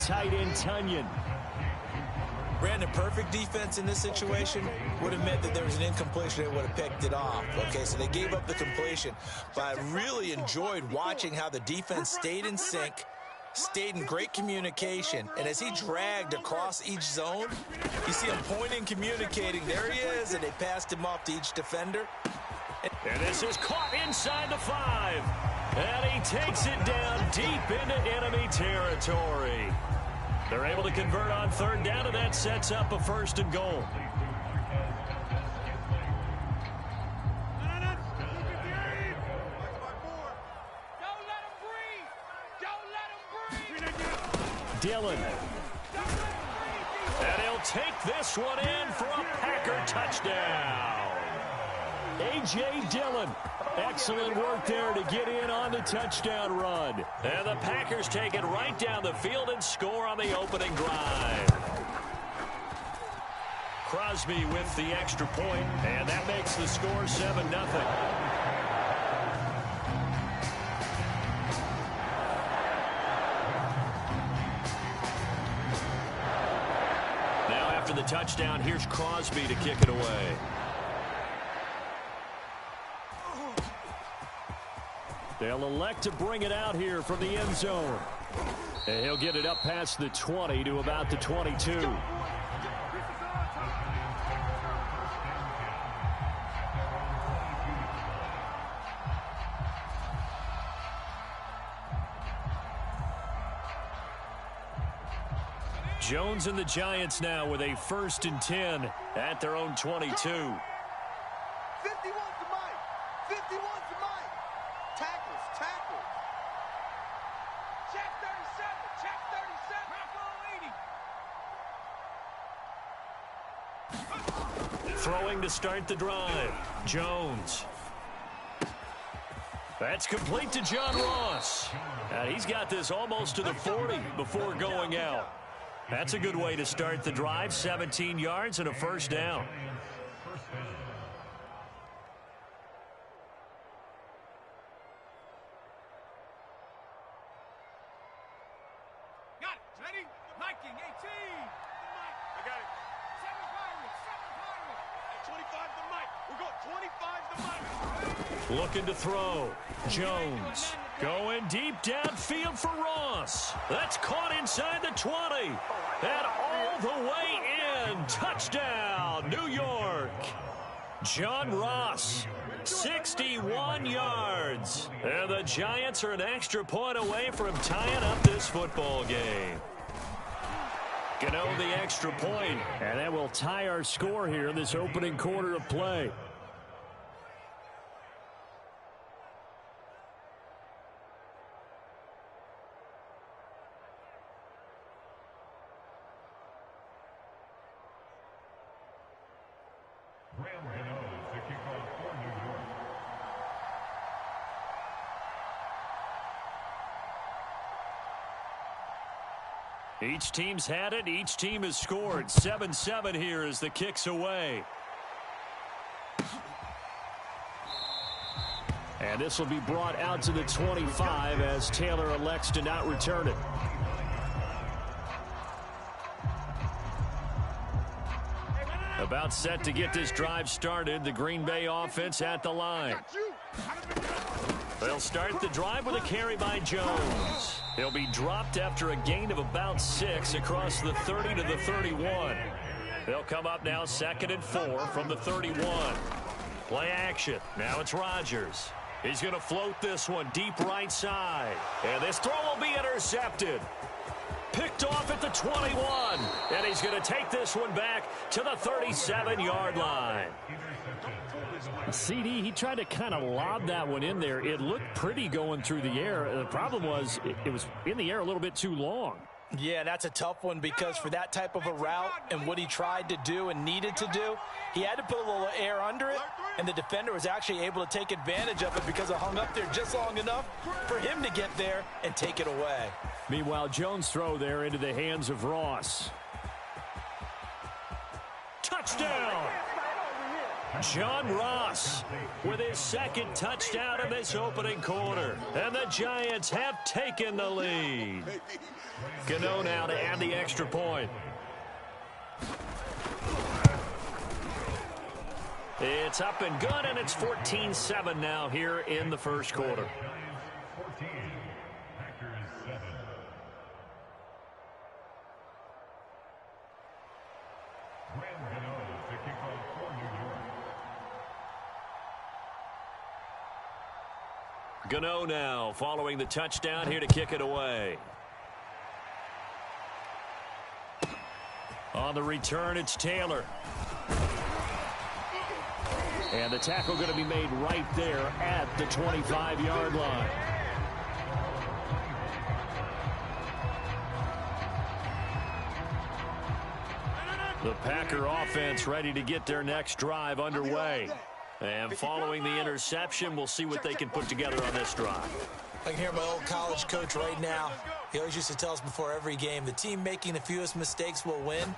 tight end Tonyan. Brandon, perfect defense in this situation would have meant that there was an incompletion that would have picked it off. Okay, so they gave up the completion. But I really enjoyed watching how the defense stayed in sync, stayed in great communication, and as he dragged across each zone, you see him pointing, communicating. There he is, and they passed him off to each defender. And this is caught inside the 5. And he takes it down deep into enemy territory. They're able to convert on third down, and that sets up a 1st and goal. Dillon. And he'll take this one in for a Packer touchdown. A.J. Dillon. Excellent work there to get in on the touchdown run. And the Packers take it right down the field and score on the opening drive. Crosby with the extra point, and that makes the score 7-0. Now after the touchdown, here's Crosby to kick it away. They'll elect to bring it out here from the end zone. And he'll get it up past the 20 to about the 22. Jones and the Giants now with a 1st and 10 at their own 22. 51 to Mike. 51 to Mike. Tackles. Check 37. Throwing to start the drive. Jones. That's complete to John Ross. And he's got this almost to the 40 before going out. That's a good way to start the drive. 17 yards and a 1st down. Got it. Ready? Viking 18. I got it. 7 Pirates. 25 to Mike. We got 25 to Mike. Looking to throw. Jones going deep downfield for Ross. That's caught inside the 20. And all the way in. Touchdown, New York. John Ross, 61 yards. And the Giants are an extra point away from tying up this football game. Gano the extra point. And that will tie our score here in this opening quarter of play. Each team's had it. Each team has scored. 7-7 here as the kick's away. And this will be brought out to the 25 as Taylor elects to not return it. About set to get this drive started. The Green Bay offense at the line. They'll start the drive with a carry by Jones. He'll be dropped after a gain of about 6 across the 30 to the 31. They'll come up now 2nd and 4 from the 31. Play action. Now it's Rodgers. He's going to float this one deep right side. And this throw will be intercepted. Picked off at the 21. And he's going to take this one back to the 37-yard line. CD, he tried to kind of lob that one in there. It looked pretty going through the air. The problem was it was in the air a little bit too long. Yeah, that's a tough one because for that type of a route and what he tried to do and needed to do, he had to put a little air under it, and the defender was actually able to take advantage of it because it hung up there just long enough for him to get there and take it away. Meanwhile, Jones' throw there into the hands of Ross. Touchdown! John Ross with his second touchdown in this opening quarter. And the Giants have taken the lead. Gano now to add the extra point. It's up and good, and it's 14-7 now here in the first quarter. Gano now following the touchdown here to kick it away. On the return, it's Taylor. And the tackle going to be made right there at the 25-yard line. The Packer offense ready to get their next drive underway. And following the interception, we'll see what they can put together on this drive. I can hear my old college coach right now. He always used to tell us before every game, the team making the fewest mistakes will win.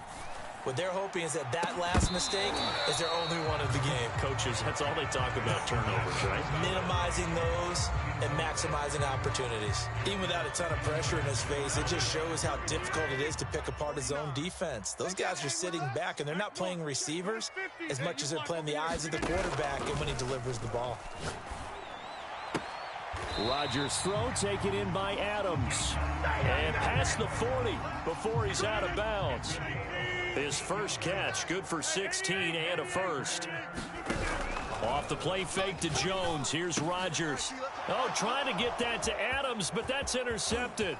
What they're hoping is that last mistake is their only one of the game. Coaches, that's all they talk about, turnovers, right? Minimizing those and maximizing opportunities. Even without a ton of pressure in his face, it just shows how difficult it is to pick apart his own defense. Those guys are sitting back, and they're not playing receivers as much as they're playing the eyes of the quarterback and when he delivers the ball. Rodgers' throw taken in by Adams. And past the 40 before he's out of bounds. His first catch, good for 16 and a first. Off the play fake to Jones. Here's Rodgers. Oh, trying to get that to Adams, but that's intercepted.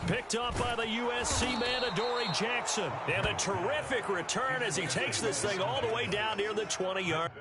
Picked up by the USC man, Adoree Jackson. And a terrific return as he takes this thing all the way down near the 20-yard.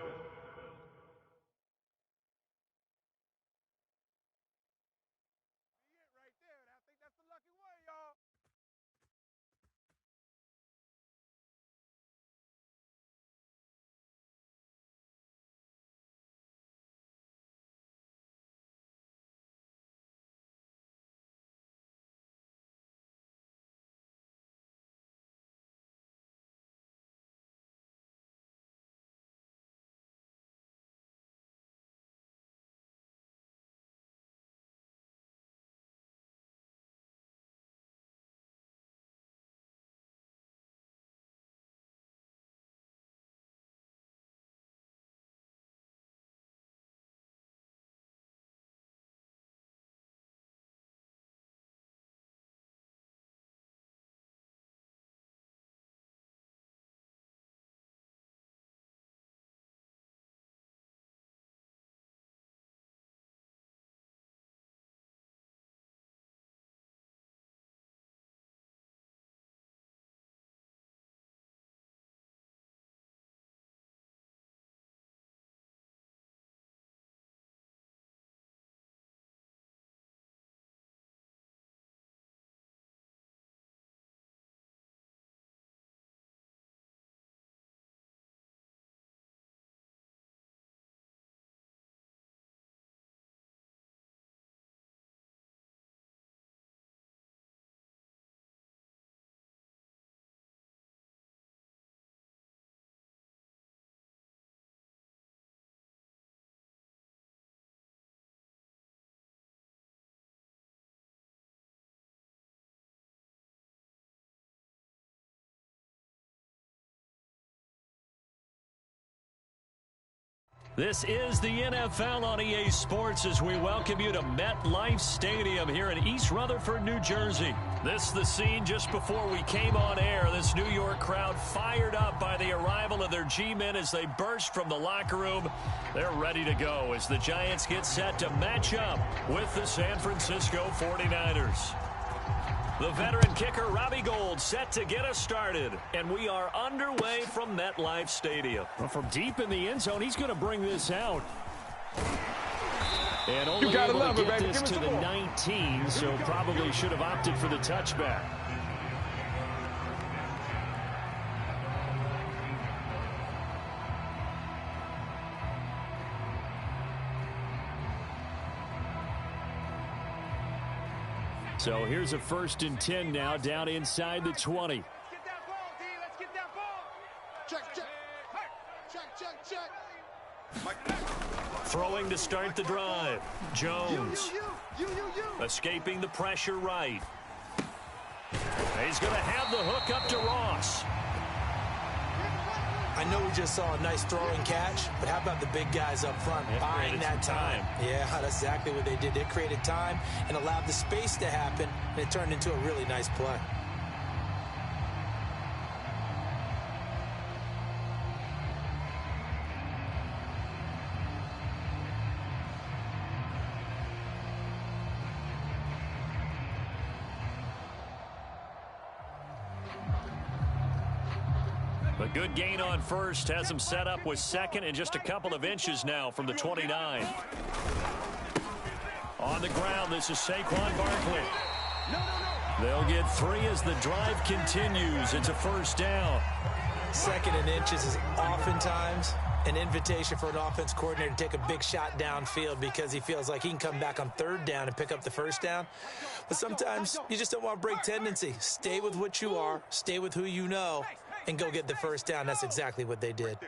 This is the NFL on EA Sports as we welcome you to MetLife Stadium here in East Rutherford, New Jersey. This is the scene just before we came on air. This New York crowd fired up by the arrival of their G-men as they burst from the locker room. They're ready to go as the Giants get set to match up with the San Francisco 49ers. The veteran kicker, Robbie Gould, set to get us started. And we are underway from MetLife Stadium. Well, from deep in the end zone, he's going to bring this out. And only able to get this to the 19, so probably should have opted for the touchback. So here's a 1st and 10 now down inside the 20. Let's get that ball, D. Let's get that ball. Check, check. Check, check. Throwing to start the drive. Jones. Escaping the pressure right. He's going to have the hook up to Ross. I know we just saw a nice throwing catch, but how about the big guys up front buying that time? Yeah, that's exactly what they did. They created time and allowed the space to happen, and it turned into a really nice play. A good gain on first has him set up with second and just a couple of inches now from the 29. On the ground, this is Saquon Barkley. They'll get 3 as the drive continues. It's a first down. Second and inches is oftentimes an invitation for an offense coordinator to take a big shot downfield because he feels like he can come back on third down and pick up the first down. But sometimes you just don't want to break tendency. Stay with what you are, stay with who you know, and go get the first down. That's exactly what they did.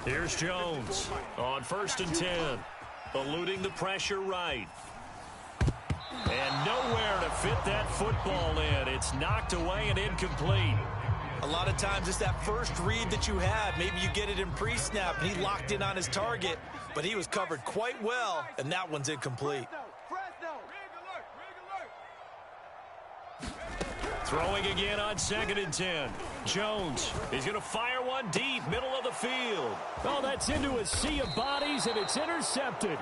Here's Jones on 1st and 10. Eluding the pressure right. And nowhere to fit that football in. It's knocked away and incomplete. A lot of times it's that first read that you have. Maybe you get it in pre-snap, and he locked in on his target, but he was covered quite well, and that one's incomplete. Throwing again on 2nd and 10. Jones is going to fire one deep, middle of the field. Oh, that's into a sea of bodies, and it's intercepted.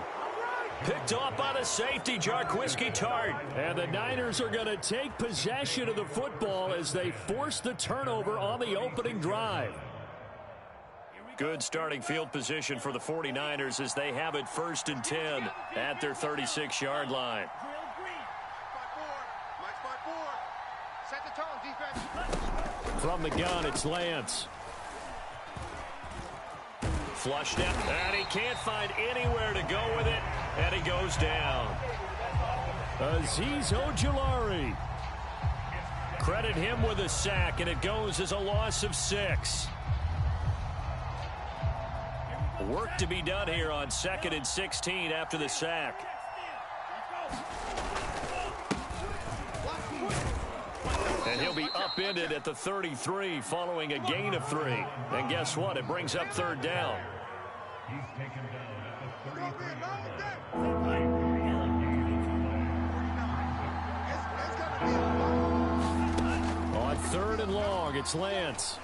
Picked off by the safety, Jarquiski Tart. And the Niners are going to take possession of the football as they force the turnover on the opening drive. Good starting field position for the 49ers as they have it 1st and 10 at their 36-yard line. From the gun, it's Lance. Flushed out, and he can't find anywhere to go with it, and he goes down. Azeez Ojulari. Credit him with a sack, and it goes as a loss of 6. Work to be done here on 2nd and 16 after the sack. And he'll be upended at the 33 following a gain of 3. And guess what? It brings up 3rd down. On 3rd and long, it's Lance.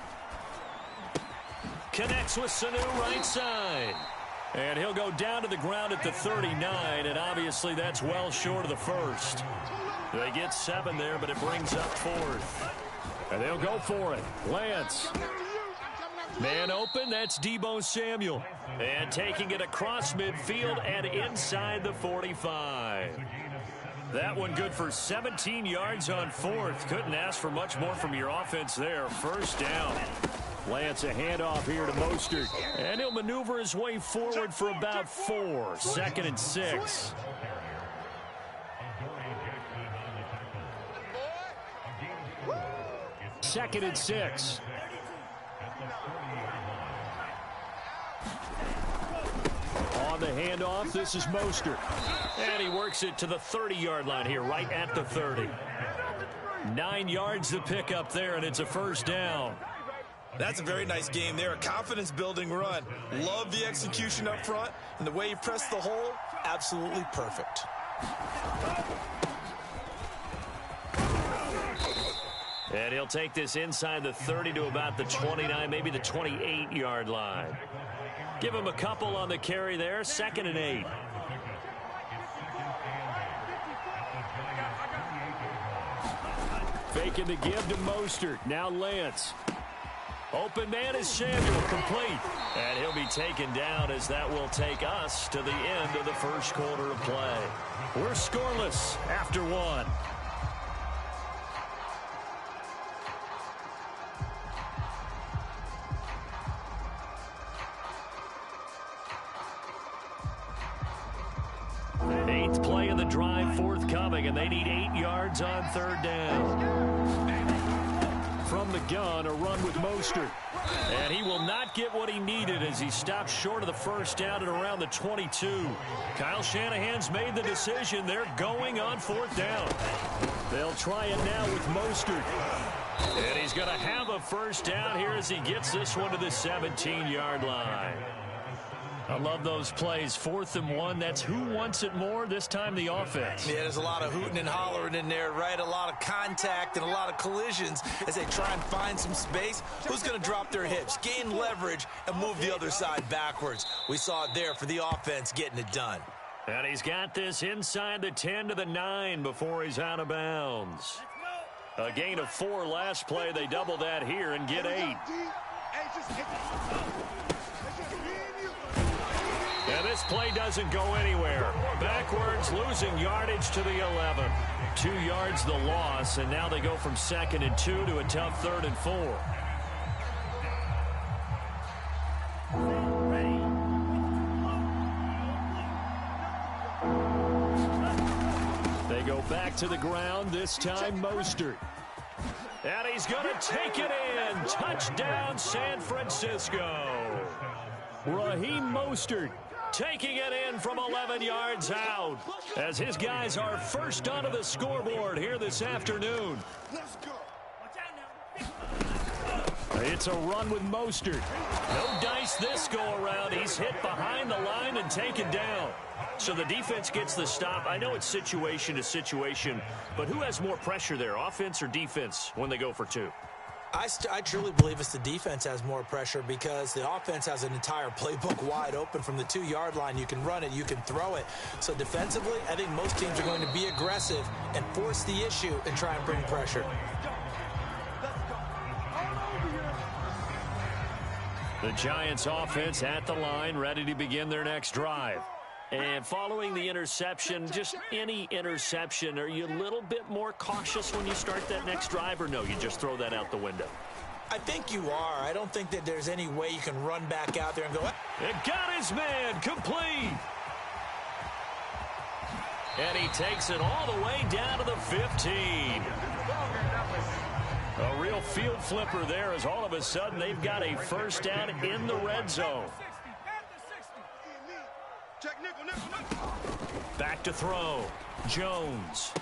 Connects with Sanu right side. And he'll go down to the ground at the 39, and obviously that's well short of the first. They get 7 there, but it brings up 4th. And they'll go for it. Lance. Man open, that's Deebo Samuel. And taking it across midfield and inside the 45. That one good for 17 yards on 4th. Couldn't ask for much more from your offense there. First down. Lance, a handoff here to Mostert. And he'll maneuver his way forward for about 4. 2nd and 6. Second and 6. On the handoff, this is Mostert. And he works it to the 30-yard line here, right at the 30. 9 yards to pick up there, and it's a first down. That's a very nice game there, a confidence-building run. Love the execution up front, and the way he pressed the hole, absolutely perfect. And he'll take this inside the 30 to about the 29, maybe the 28-yard line. Give him a couple on the carry there, 2nd and 8. Faking the give to Mostert. Now Lance. Open man is Samuel, complete. And he'll be taken down as that will take us to the end of the first quarter of play. We're scoreless after 1. Eighth play of the drive forthcoming, and they need 8 yards on 3rd down. From the gun, a run with Mostert. And he will not get what he needed as he stopped short of the first down at around the 22. Kyle Shanahan's made the decision. They're going on fourth down. They'll try it now with Mostert. And he's going to have a first down here as he gets this one to the 17-yard line. I love those plays. 4th and 1. That's who wants it more. This time the offense. Yeah, there's a lot of hooting and hollering in there, right? A lot of contact and a lot of collisions as they try and find some space. Who's going to drop their hips, gain leverage, and move the other side backwards? We saw it there for the offense getting it done. And he's got this inside the 10 to the 9 before he's out of bounds. A gain of 4 last play. They double that here and get 8. And this play doesn't go anywhere. Backwards, losing yardage to the 11. 2 yards the loss, and now they go from 2nd and 2 to a tough 3rd and 4. They go back to the ground, this time Mostert. And he's going to take it in. Touchdown, San Francisco. Raheem Mostert taking it in from 11 yards out as his guys are first onto the scoreboard here this afternoon. Let's go. It's a run with Mostert. No dice this go-around. He's hit behind the line and taken down. So the defense gets the stop. I know it's situation to situation, but who has more pressure there, offense or defense, when they go for 2? I truly believe it's the defense has more pressure because the offense has an entire playbook wide open from the 2-yard line. You can run it, you can throw it. So defensively, I think most teams are going to be aggressive and force the issue and try and bring pressure. The Giants offense at the line, ready to begin their next drive. And following the interception, just any interception, are you a little bit more cautious when you start that next drive, or no, you just throw that out the window? I think you are. I don't think that there's any way you can run back out there and go, It got his man, complete. And he takes it all the way down to the 15. A real field flipper there as all of a sudden they've got a first down in the red zone. Back to throw. Jones.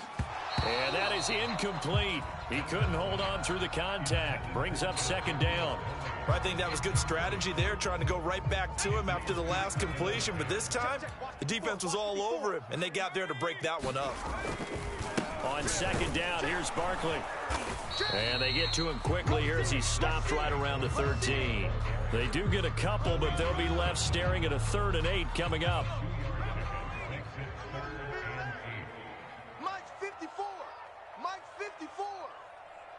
And that is incomplete. He couldn't hold on through the contact. Brings up 2nd down. I think that was good strategy there, trying to go right back to him after the last completion. But this time, the defense was all over him, and they got there to break that one up. On 2nd down, here's Barkley. And they get to him quickly here as he stopped right around the 13. They do get a couple, but they'll be left staring at a 3rd and 8 coming up. Mike 54. Mike 54.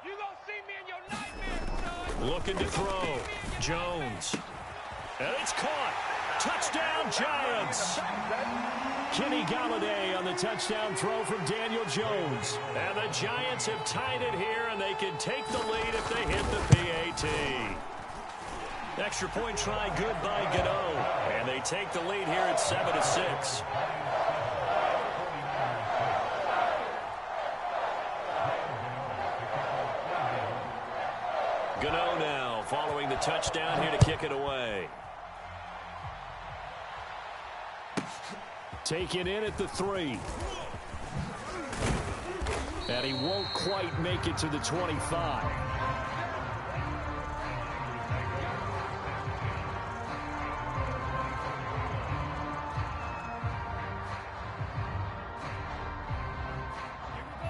You gonna see me in your nightmares, son. Looking to throw. Jones. And it's caught. Touchdown, Giants. Kenny Galladay on the touchdown throw from Daniel Jones. And the Giants have tied it here, and they can take the lead if they hit the PAT. Extra point try good by Gano. And they take the lead here at 7-6. Gano now following the touchdown here to kick it away. Taken in at the 3. And he won't quite make it to the 25.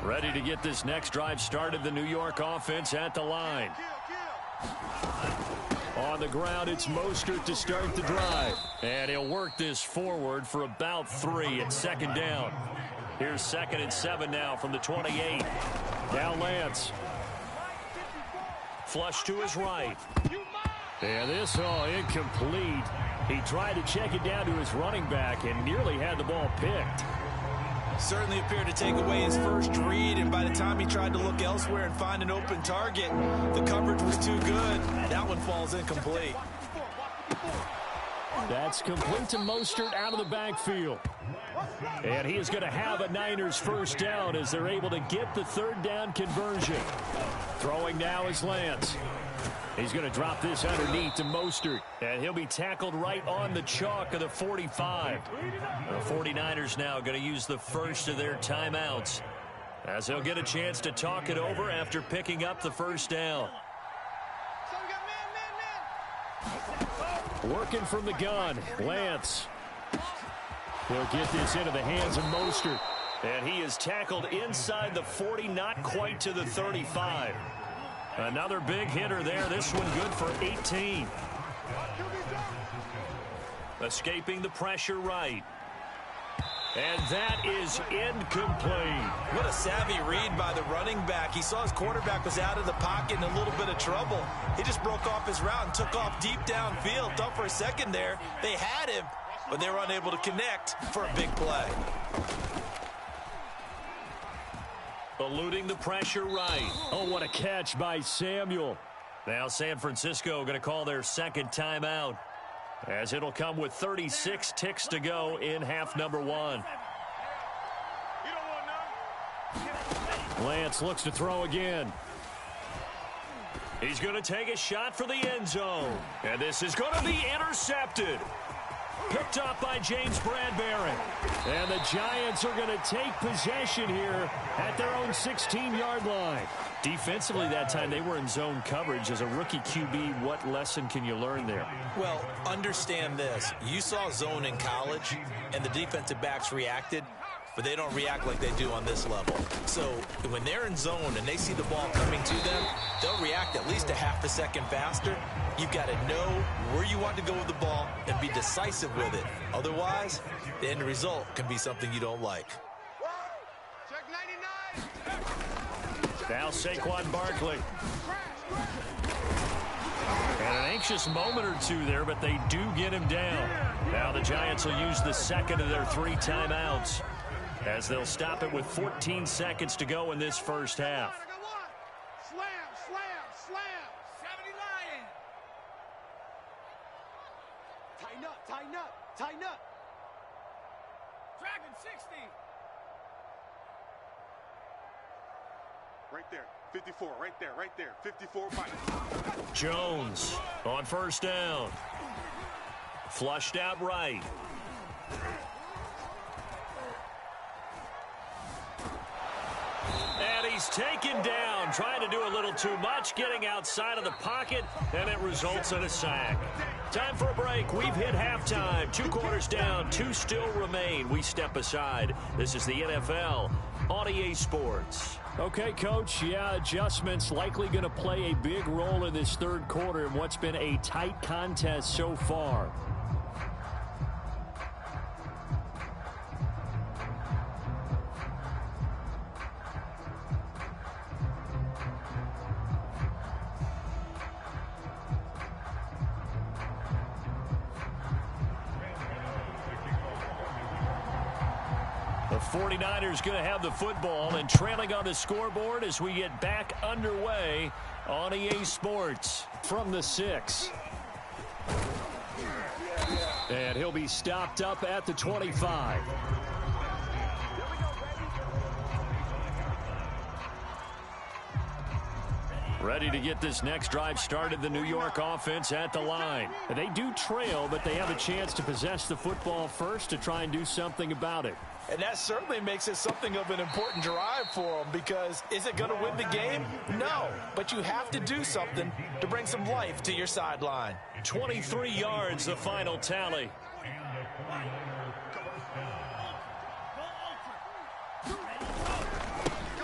Ready to get this next drive started. The New York offense at the line. On the ground, it's Mostert to start the drive. And he'll work this forward for about 3 at 2nd down. Here's 2nd and 7 now from the 28. Now Lance. Flush to his right. And this all incomplete. He tried to check it down to his running back and nearly had the ball picked. Certainly appeared to take away his first read, and by the time he tried to look elsewhere and find an open target, the coverage was too good. That one falls incomplete. That's complete to Mostert out of the backfield. And he is going to have a Niners first down as they're able to get the third down conversion. Throwing now is Lance. He's going to drop this underneath to Mostert. And he'll be tackled right on the chalk of the 45. The 49ers now going to use the first of their timeouts, as they'll get a chance to talk it over after picking up the first down. Working from the gun, Lance. He'll get this into the hands of Mostert. And he is tackled inside the 40, not quite to the 35. Another big hitter there. This one good for 18. Escaping the pressure right. And that is incomplete. What a savvy read by the running back. He saw his quarterback was out of the pocket in a little bit of trouble. He just broke off his route and took off deep downfield. Thought for a second there they had him, but they were unable to connect for a big play. Eluding the pressure right. Oh, what a catch by Samuel. Now San Francisco going to call their second timeout, as it'll come with 36 ticks to go in half number one. Lance looks to throw again. He's going to take a shot for the end zone. And this is going to be intercepted. Picked up by James Bradbury. And the Giants are going to take possession here at their own 16-yard line. Defensively that time, they were in zone coverage. As a rookie QB, what lesson can you learn there? Well, understand this. You saw zone in college, and the defensive backs reacted, but they don't react like they do on this level. So when they're in zone and they see the ball coming to them, they'll react at least a half a second faster. You've got to know where you want to go with the ball and be decisive with it. Otherwise, the end result can be something you don't like. Check 99. Now Saquon Barkley. And an anxious moment or two there, but they do get him down. Now the Giants will use the second of their 3 timeouts, as they'll stop it with 14 seconds to go in this first half. Slam, slam, slam. 70 Lion. Tighten up, tighten up, tighten up. Dragon 60. Right there, 54, right there, 54 Mike. Jones on first down. Flushed out right. And he's taken down, trying to do a little too much, getting outside of the pocket, and it results in a sack. Time for a break. We've hit halftime. 2 quarters down, 2 still remain. We step aside. This is the NFL on EA Sports. Okay, Coach, yeah, adjustments likely going to play a big role in this third quarter in what's been a tight contest so far. The 49ers going to have the football and trailing on the scoreboard as we get back underway on EA Sports from the 6. And he'll be stopped up at the 25. Ready to get this next drive started, the New York offense at the line. They do trail, but they have a chance to possess the football first to try and do something about it. And that certainly makes it something of an important drive for them, because is it going to win the game? No, but you have to do something to bring some life to your sideline. 23 yards, the final tally.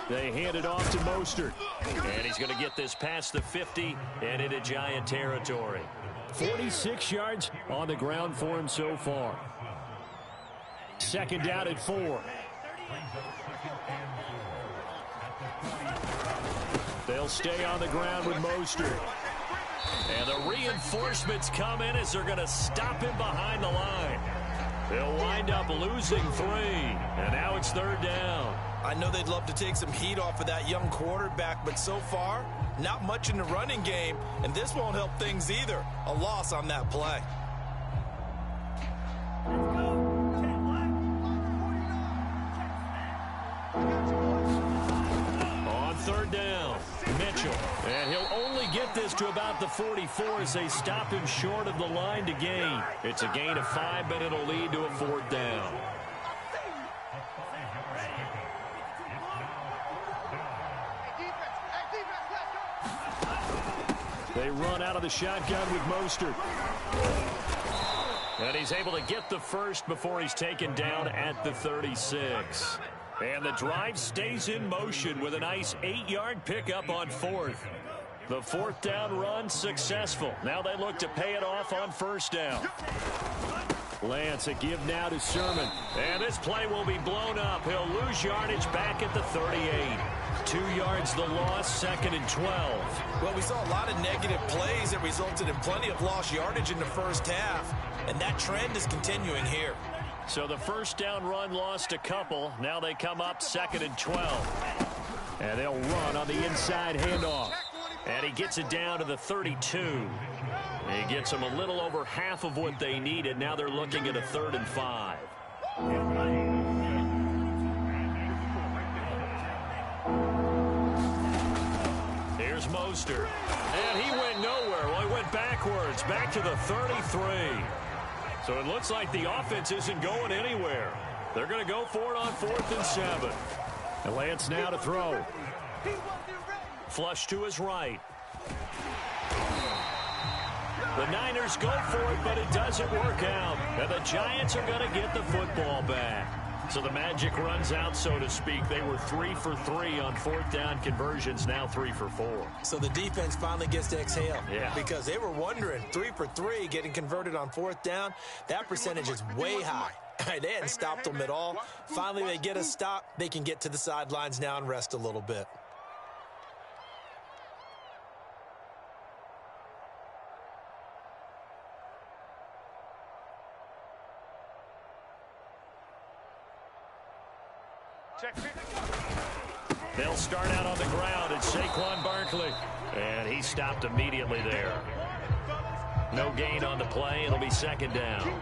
They hand it off to Mostert. And he's going to get this past the 50 and into Giant territory. 46 yards on the ground for him so far. Second down at 4. They'll stay on the ground with Mostert. And the reinforcements come in as they're going to stop him behind the line. They'll wind up losing 3. And now it's third down. I know they'd love to take some heat off of that young quarterback, but so far, not much in the running game, and this won't help things either. A loss on that play. get this to about the 44 as they stop him short of the line to gain. It's a gain of 5, but it'll lead to a 4th down. They run out of the shotgun with Mostert. And he's able to get the first before he's taken down at the 36. And the drive stays in motion with a nice 8-yard pickup on 4th. The 4th down run successful. Now they look to pay it off on 1st down. Lance, a give now to Sermon. And this play will be blown up. He'll lose yardage back at the 38. 2 yards the loss, 2nd and 12. Well, we saw a lot of negative plays that resulted in plenty of lost yardage in the first half. And that trend is continuing here. So the 1st down run lost a couple. Now they come up 2nd and 12. And they'll run on the inside handoff. And he gets it down to the 32. He gets them a little over half of what they needed. Now they're looking at a 3rd and 5. Here's Mostert. And he went nowhere. Well, he went backwards, back to the 33. So it looks like the offense isn't going anywhere. They're going to go for it on 4th and 7. And Lance now to throw. Flush to his right. The Niners go for it, but it doesn't work out. And the Giants are going to get the football back. So the magic runs out, so to speak. They were 3 for 3 on 4th down conversions, now 3 for 4. So the defense finally gets to exhale. Yeah. Because they were wondering, 3 for 3 getting converted on 4th down. That percentage is way high. They hadn't stopped them at all. Finally, they get a stop. They can get to the sidelines now and rest a little bit. They'll start out on the ground. It's Saquon Barkley. And he stopped immediately there. No gain on the play. It'll be 2nd down.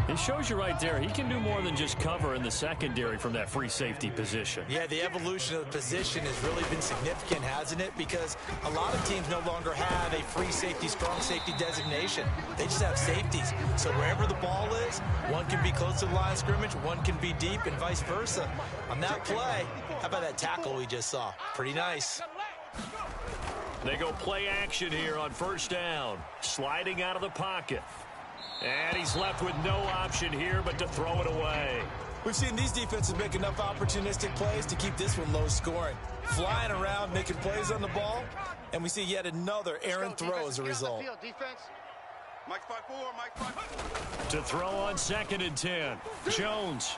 It shows you right there, he can do more than just cover in the secondary from that free safety position. Yeah, the evolution of the position has really been significant, hasn't it? Because a lot of teams no longer have a free safety, strong safety designation. They just have safeties. So wherever the ball is, one can be close to the line of scrimmage, one can be deep, and vice versa. On that play, how about that tackle we just saw? Pretty nice. They go play action here on 1st down. Sliding out of the pocket. And he's left with no option here but to throw it away. We've seen these defenses make enough opportunistic plays to keep this one low scoring. Flying around, making plays on the ball, and we see yet another errant throw as a result. To throw on 2nd and 10. Jones.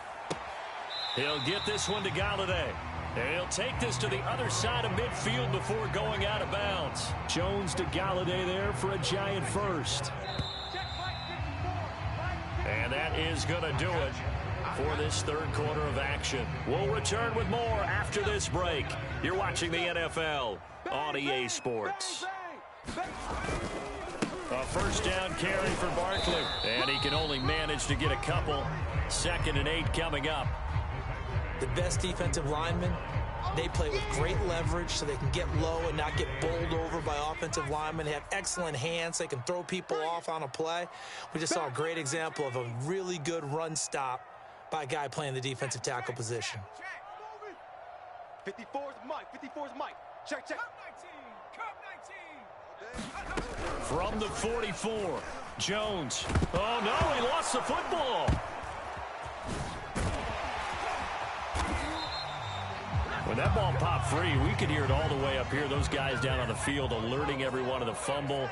He'll get this one to Galladay. And he'll take this to the other side of midfield before going out of bounds. Jones to Galladay there for a Giant first. And that is going to do it for this 3rd quarter of action. We'll return with more after this break. You're watching the NFL on EA Sports. A 1st down carry for Barkley. And he can only manage to get a couple. 2nd and 8 coming up. The best defensive linemen, they play with great leverage so they can get low and not get bowled over by offensive linemen. They have excellent hands. They can throw people off on a play. We just saw a great example of a really good run stop by a guy playing the defensive tackle position. 54's Mike. 54's Mike. Check, check. From the 44, Jones. Oh, no, he lost the football. When that ball popped free, we could hear it all the way up here. Those guys down on the field alerting everyone of the fumble.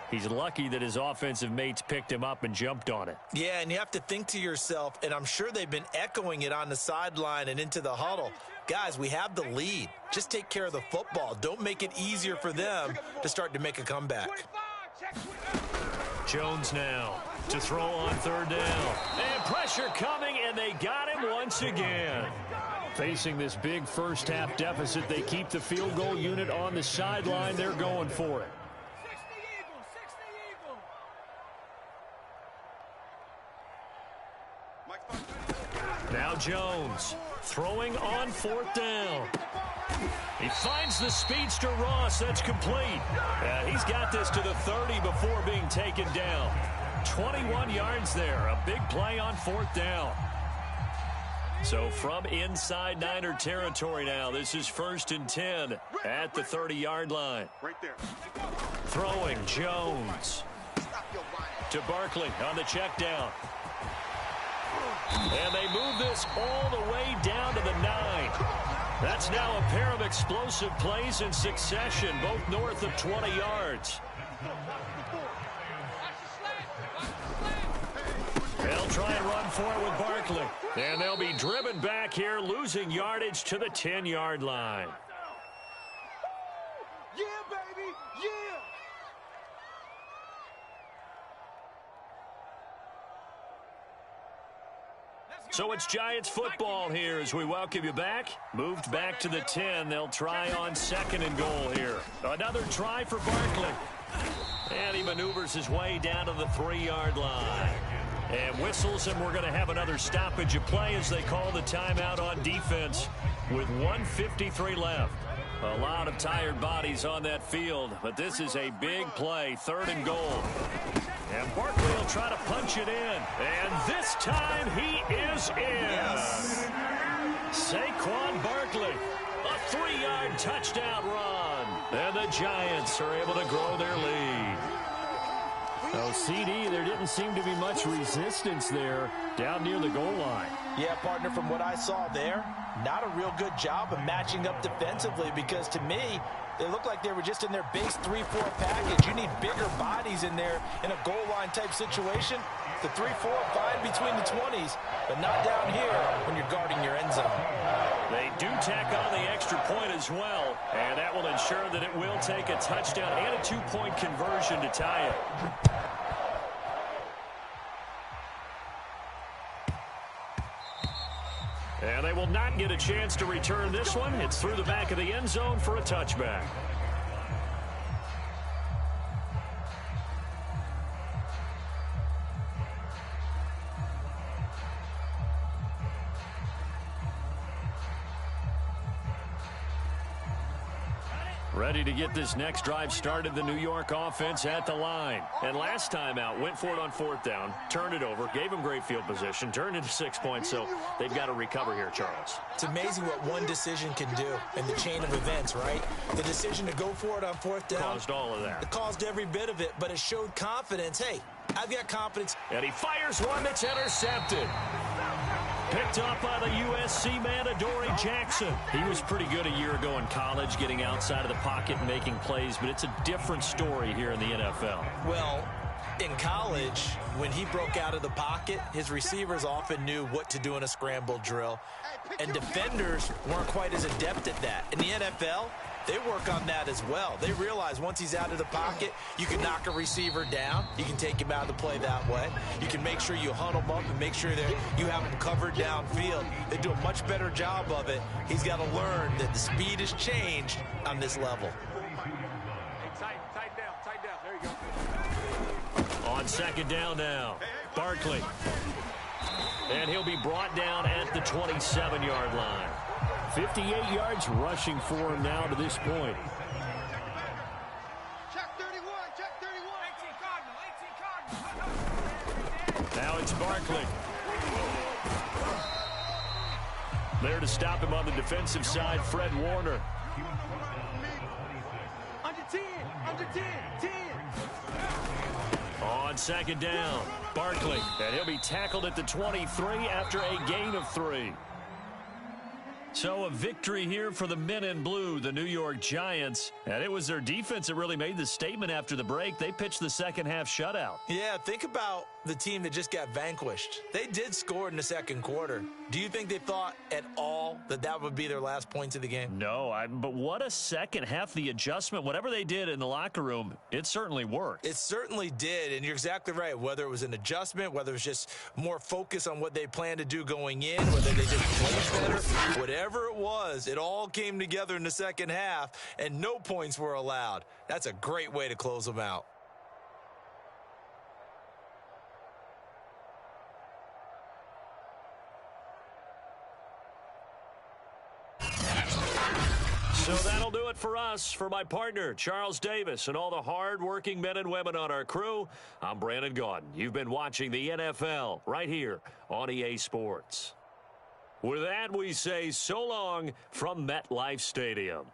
He's lucky that his offensive mates picked him up and jumped on it. Yeah, and you have to think to yourself, and I'm sure they've been echoing it on the sideline and into the huddle. Guys, we have the lead. Just take care of the football. Don't make it easier for them to start to make a comeback. Jones now to throw on 3rd down. And pressure coming, and they got him once again. Facing this big first half deficit, they keep the field goal unit on the sideline. They're going for it. Now Jones throwing on 4th down. He finds the speedster Ross. That's complete. He's got this to the 30 before being taken down. 21 yards there. A big play on 4th down. So from inside Niner territory now, this is 1st and 10 at the 30-yard line. Right there. Throwing Jones to Barkley on the check down. And they move this all the way down to the 9. That's now a pair of explosive plays in succession, both north of 20 yards. They'll try and run for it with Barkley. And they'll be driven back here, losing yardage to the 10-yard line. Yeah, baby, yeah. So it's Giants football here as we welcome you back. Moved back to the 10. They'll try on 2nd and goal here. Another try for Barkley. And he maneuvers his way down to the 3-yard line. And whistles, and we're going to have another stoppage of play as they call the timeout on defense with 1:53 left. A lot of tired bodies on that field, but this is a big play, 3rd and goal. And Barkley will try to punch it in. And this time he is in. Yes. Saquon Barkley, a 3-yard touchdown run. And the Giants are able to grow their lead. Oh, CD, there didn't seem to be much resistance there down near the goal line. Yeah, partner, from what I saw there, not a real good job of matching up defensively because to me, they look like they were just in their base 3-4 package. You need bigger bodies in there in a goal line type situation. The 3-4 fine between the 20s, but not down here when you're guarding your end zone. They do tack on the extra point as well, and that will ensure that it will take a touchdown and a 2-point conversion to tie it. And they will not get a chance to return this one. It's through the back of the end zone for a touchback. Ready to get this next drive started, the New York offense at the line. And last time out, went for it on 4th down, turned it over, gave them great field position, turned into 6 points, so they've got to recover here, Charles. It's amazing what one decision can do in the chain of events, right? The decision to go for it on 4th down. Caused all of that. It caused every bit of it, but it showed confidence. Hey, I've got confidence. And he fires one that's intercepted. Picked off by the USC man, Adoree Jackson. He was pretty good a year ago in college, getting outside of the pocket and making plays, but it's a different story here in the NFL. Well, in college, when he broke out of the pocket, his receivers often knew what to do in a scramble drill, and defenders weren't quite as adept at that. In the NFL, they work on that as well. They realize once he's out of the pocket, you can knock a receiver down. You can take him out of the play that way. You can make sure you hunt him up and make sure that you have him covered downfield. They do a much better job of it. He's got to learn that the speed has changed on this level. Hey, tight down. There you go. On 2nd down now, Barkley. And he'll be brought down at the 27-yard line. 58 yards rushing for him now to this point. Check 31, check 31. 18 Cardinal. Now it's Barkley. There to stop him on the defensive side, Fred Warner. Under 10, 10. On 2nd down, Barkley. And he'll be tackled at the 23 after a gain of 3. So a victory here for the men in blue, the New York Giants. And it was their defense that really made the statement after the break. They pitched the second half shutout. Yeah, think about the team that just got vanquished. They did score in the 2nd quarter. Do you think they thought at all that that would be their last points of the game? No, but what a second half. The adjustment, whatever they did in the locker room, it certainly worked. It certainly did, and you're exactly right. Whether it was an adjustment, whether it was just more focus on what they planned to do going in, whether they just played better, whatever it was, it all came together in the second half, and no points were allowed. That's a great way to close them out. for us. For my partner, Charles Davis, and all the hard-working men and women on our crew, I'm Brandon Gaudin. You've been watching the NFL right here on EA Sports. With that, we say so long from MetLife Stadium.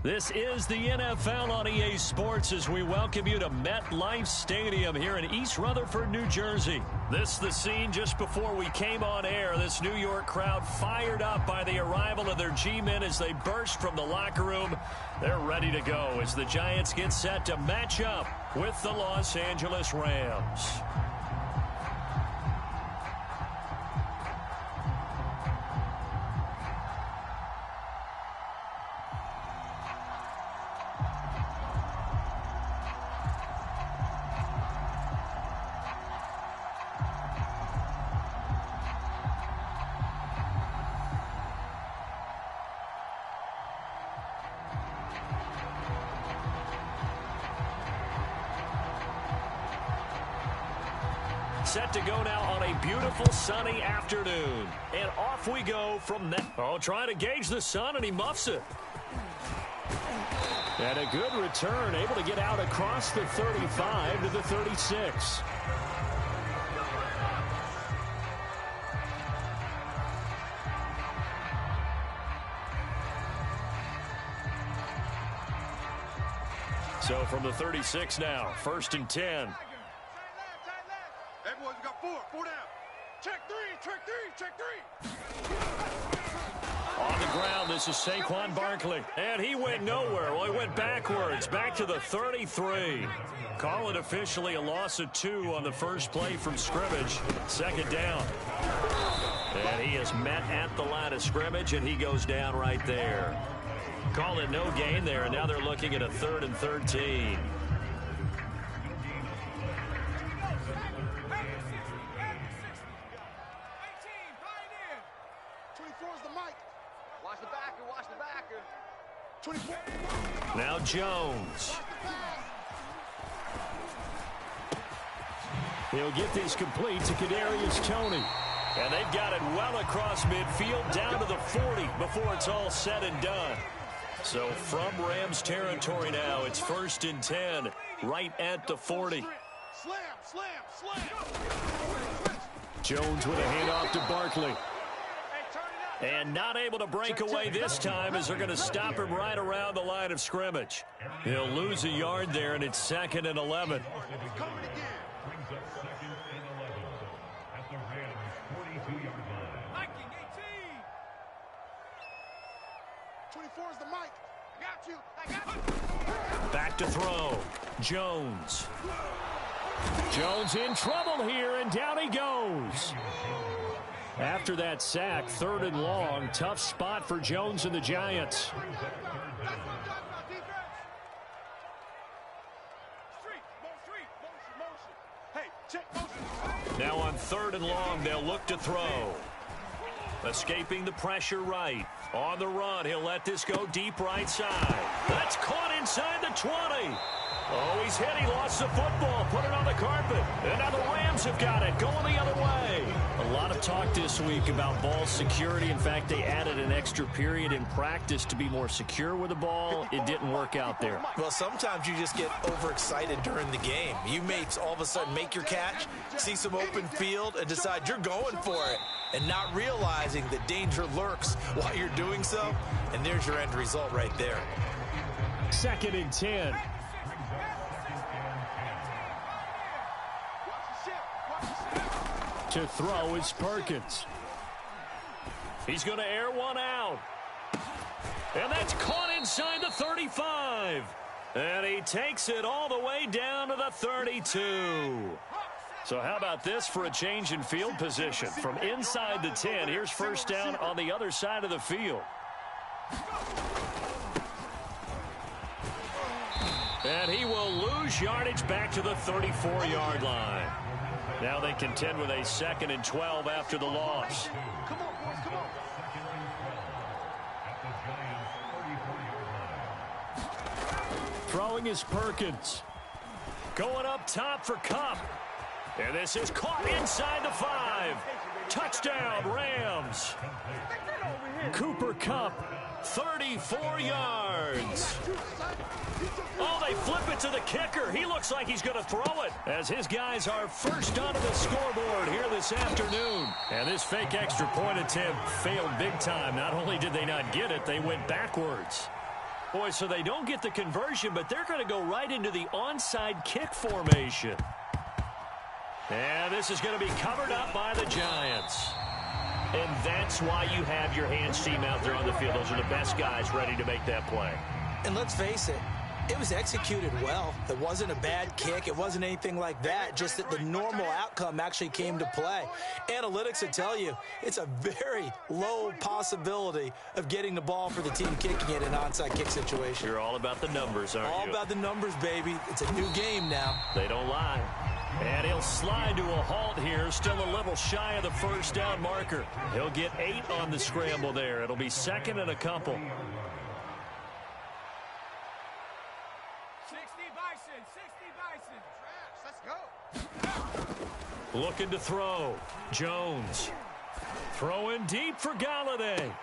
This is the NFL on EA Sports as we welcome you to MetLife Stadium here in East Rutherford, New Jersey. This is the scene just before we came on air. This New York crowd fired up by the arrival of their G-men as they burst from the locker room. They're ready to go as the Giants get set to match up with the Los Angeles Rams. Set to go now on a beautiful sunny afternoon. And off we go from that. Oh, trying to gauge the sun, and he muffs it. And a good return, able to get out across the 35 to the 36. So from the 36 now, 1st and 10. Everyone's got four down. Check three. On the ground, this is Saquon Barkley. And he went nowhere. Well, he went backwards, back to the 33. Call it officially a loss of 2 on the first play from scrimmage. 2nd down. And he is met at the line of scrimmage, and he goes down right there. Call it no gain there, and now they're looking at a 3rd and 13. Now Jones. He'll get this complete to Kadarius Toney. And they've got it well across midfield down to the 40 before it's all said and done. So from Rams territory now, it's 1st and 10 right at the 40. Jones with a handoff to Barkley. And not able to break away this time as they're going to stop him right around the line of scrimmage. He'll lose a yard there, and it's 2nd and 11. 24 is the mic. I got you. Back to throw. Jones. Jones in trouble here, and down he goes. After that sack, 3rd and long. Tough spot for Jones and the Giants. Now on 3rd and long, they'll look to throw. Escaping the pressure right. On the run, he'll let this go deep right side. That's caught inside the 20. Oh, he's hit. He lost the football. Put it on the carpet. And now the Rams have got it. Going the other way. A lot of talk this week about ball security. In fact, they added an extra period in practice to be more secure with the ball. It didn't work out there. Well, sometimes you just get overexcited during the game. You may all of a sudden make your catch, see some open field, and decide you're going for it, and not realizing that danger lurks while you're doing so. And there's your end result right there. 2nd and 10. To throw is Perkins. He's going to air one out. And that's caught inside the 35. And he takes it all the way down to the 32. So how about this for a change in field position? From inside the 10, here's 1st down on the other side of the field. And he will lose yardage back to the 34-yard line. Now they contend with a 2nd and 12 after the loss. Come on, boys, come on. Throwing is Perkins. Going up top for Kupp. And this is caught inside the 5. Touchdown, Rams. Cooper Kupp, 34 yards. Oh, they flip it to the kicker. He looks like he's going to throw it as his guys are first onto the scoreboard here this afternoon. And this fake extra point attempt failed big time. Not only did they not get it, they went backwards. Boy, so they don't get the conversion, but they're going to go right into the onside kick formation. And this is going to be covered up by the Giants. And that's why you have your hands team out there on the field. Those are the best guys ready to make that play. And let's face it, it was executed well. It wasn't a bad kick. It wasn't anything like that. Just that the normal outcome actually came to play. Analytics would tell you it's a very low possibility of getting the ball for the team kicking it in an onside kick situation. You're all about the numbers, aren't you? All about the numbers, baby. It's a new game now. They don't lie. And he'll slide to a halt here, still a little shy of the 1st down marker. He'll get 8 on the scramble there. It'll be 2nd and a couple. 60 Bison. Let's go. Looking to throw. Jones. Throwing deep for Galladay.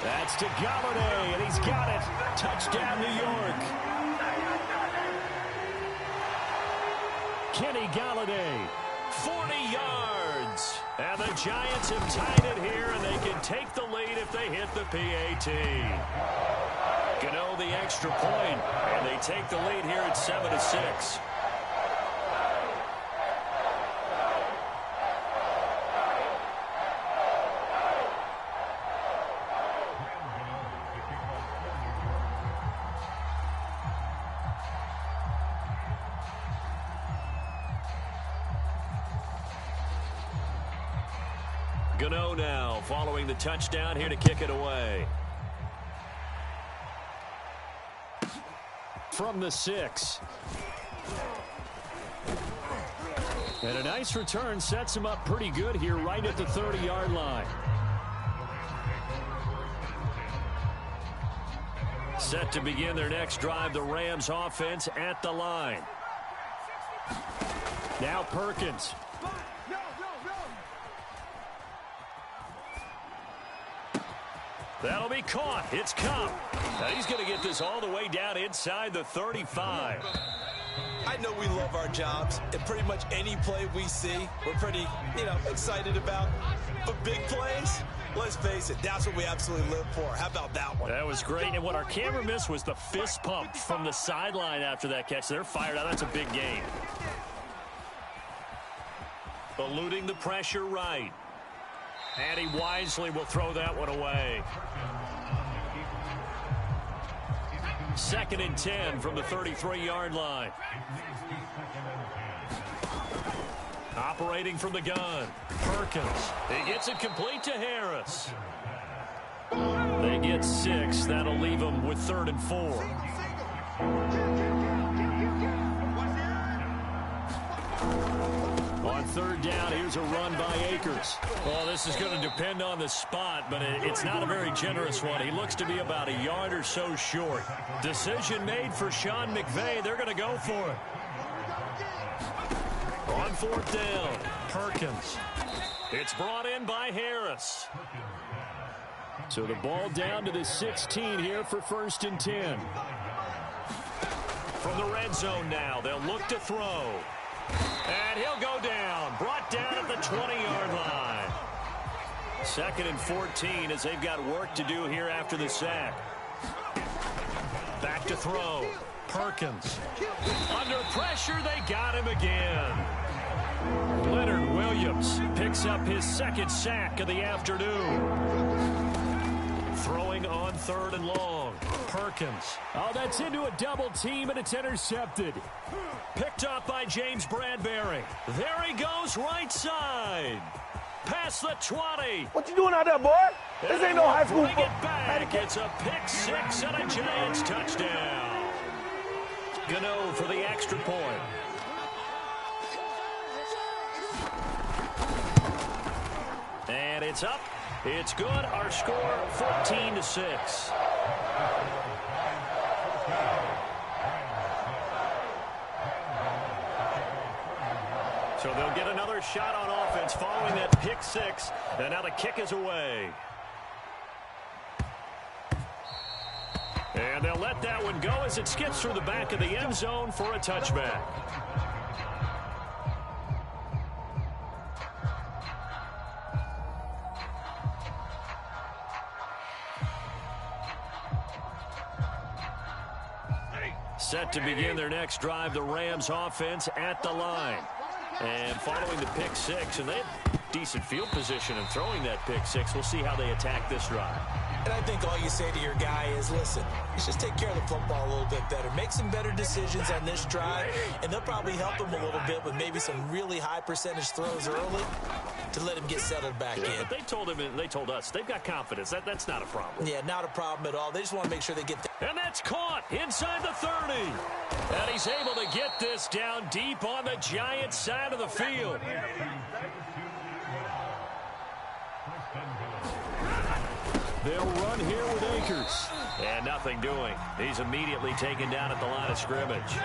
That's to Galladay, and he's got it. Touchdown, New York. Kenny Galladay, 40 yards. And the Giants have tied it here, and they can take the lead if they hit the PAT. Gano the extra point, and they take the lead here at 7-6. Gano now following the touchdown here to kick it away. From the 6. And a nice return sets him up pretty good here right at the 30-yard line. Set to begin their next drive, the Rams offense at the line. Now Perkins. That'll be caught. It's Kupp. Now he's going to get this all the way down inside the 35. I know we love our jobs, and pretty much any play we see, we're pretty, excited about. But big plays, let's face it, that's what we absolutely live for. How about that one? That was great, and what our camera missed was the fist pump from the sideline after that catch. They're fired out. That's a big game. Eluding the pressure right. And he wisely will throw that one away. 2nd and 10 from the 33-yard line. Operating from the gun. Perkins. He gets it complete to Harris. They get 6. That'll leave them with 3rd and 4. On 3rd down, here's a run by Akers. Well, this is going to depend on the spot, but it's not a very generous one. He looks to be about a yard or so short. Decision made for Sean McVay. They're going to go for it. On 4th down, Perkins. It's brought in by Harris. So the ball down to the 16 here for 1st and 10. From the red zone now, they'll look to throw. And he'll go down. Brought down at the 20-yard line. 2nd and 14 as they've got work to do here after the sack. Back to throw. Perkins. Under pressure, they got him again. Leonard Williams picks up his 2nd sack of the afternoon. Throwing on 3rd and long. Perkins. Oh, that's into a double team, and it's intercepted. Picked up by James Bradbury. There he goes, right side. Past the 20. What you doing out there, boy? This ain't no high school. Bring it back. It's a pick 6 and a Giants touchdown. Gano for the extra point. And it's up. It's good. Our score 14-6. So they'll get another shot on offense following that pick 6. And now the kick is away. And they'll let that one go as it skips through the back of the end zone for a touchback. Set to begin their next drive, the Rams offense at the line. And following the pick 6, and they have decent field position in throwing that pick 6. We'll see how they attack this drive. And I think all you say to your guy is, listen, let's just take care of the football a little bit better. Make some better decisions on this drive, and they'll probably help him a little bit with maybe some really high percentage throws early to let him get settled back in. But they told him, and they told us, they've got confidence. That's not a problem. Yeah, not a problem at all. They just want to make sure they get there. And that's caught inside the 30. And he's able to get this down deep on the Giants side of the field. They'll run here with Akers. And nothing doing. He's immediately taken down at the line of scrimmage.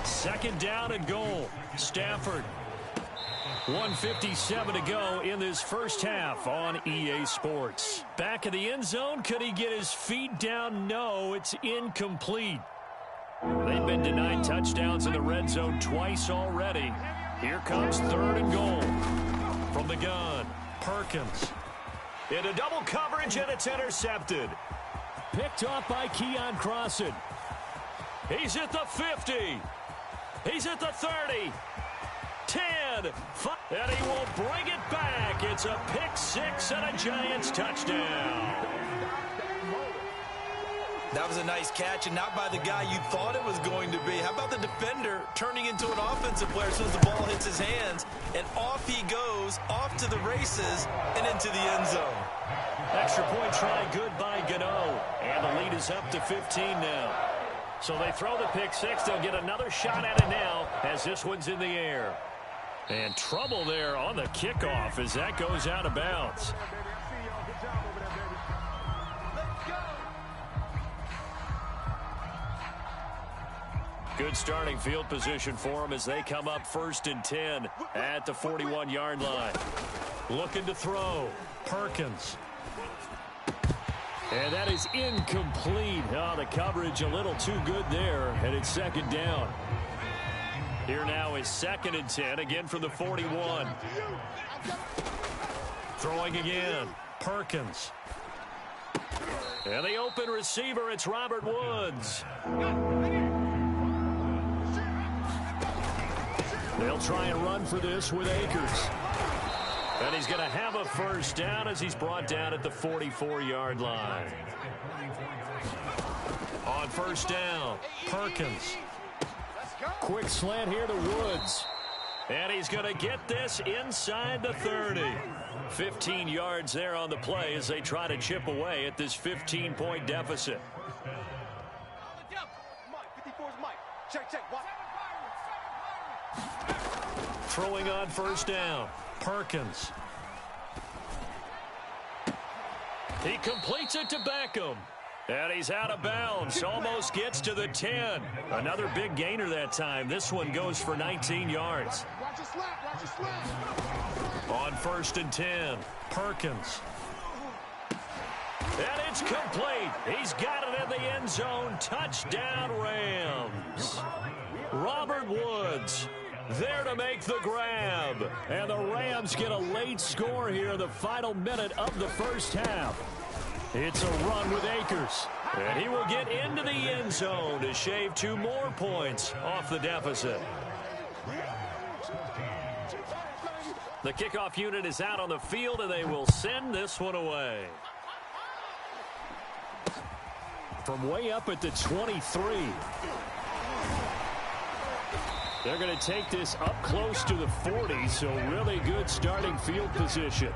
Second down and goal. Stafford. 1:57 to go in this first half on EA Sports. Back in the end zone. Could he get his feet down? No, it's incomplete. They've been denied touchdowns in the red zone twice already. Here comes 3rd and goal. From the gun, Perkins. Into double coverage, and it's intercepted. Picked off by Keon Crossan. He's at the 50. He's at the 30. 10. 5, and he will bring it back. It's a pick 6 and a Giants touchdown. That was a nice catch, and not by the guy you thought it was going to be. How about the defender turning into an offensive player as soon as the ball hits his hands, and off he goes, off to the races, and into the end zone. Extra point try good by Gano, and the lead is up to 15 now. So they throw the pick six. They'll get another shot at it now as this one's in the air. And trouble there on the kickoff as that goes out of bounds. Good starting field position for them as they come up 1st and 10 at the 41-yard line. Looking to throw. Perkins. And that is incomplete. Oh, the coverage a little too good there, and it's 2nd down. Here now is 2nd and 10, again from the 41. Throwing again. Perkins. And the open receiver, it's Robert Woods. They'll try and run for this with Akers. And he's going to have a 1st down as he's brought down at the 44-yard line. On 1st down, Perkins. Quick slant here to Woods. And he's going to get this inside the 30. 15 yards there on the play as they try to chip away at this 15-point deficit. Throwing on 1st down. Perkins. He completes it to Beckham. And he's out of bounds. Almost gets to the 10. Another big gainer that time. This one goes for 19 yards. On 1st and 10. Perkins. And it's complete. He's got it in the end zone. Touchdown, Rams. Robert Woods there to make the grab. And the Rams get a late score here in the final minute of the 1st half. It's a run with Akers. And he will get into the end zone to shave 2 more points off the deficit. The kickoff unit is out on the field, and they will send this one away. From way up at the 23. They're going to take this up close to the 40, so really good starting field position.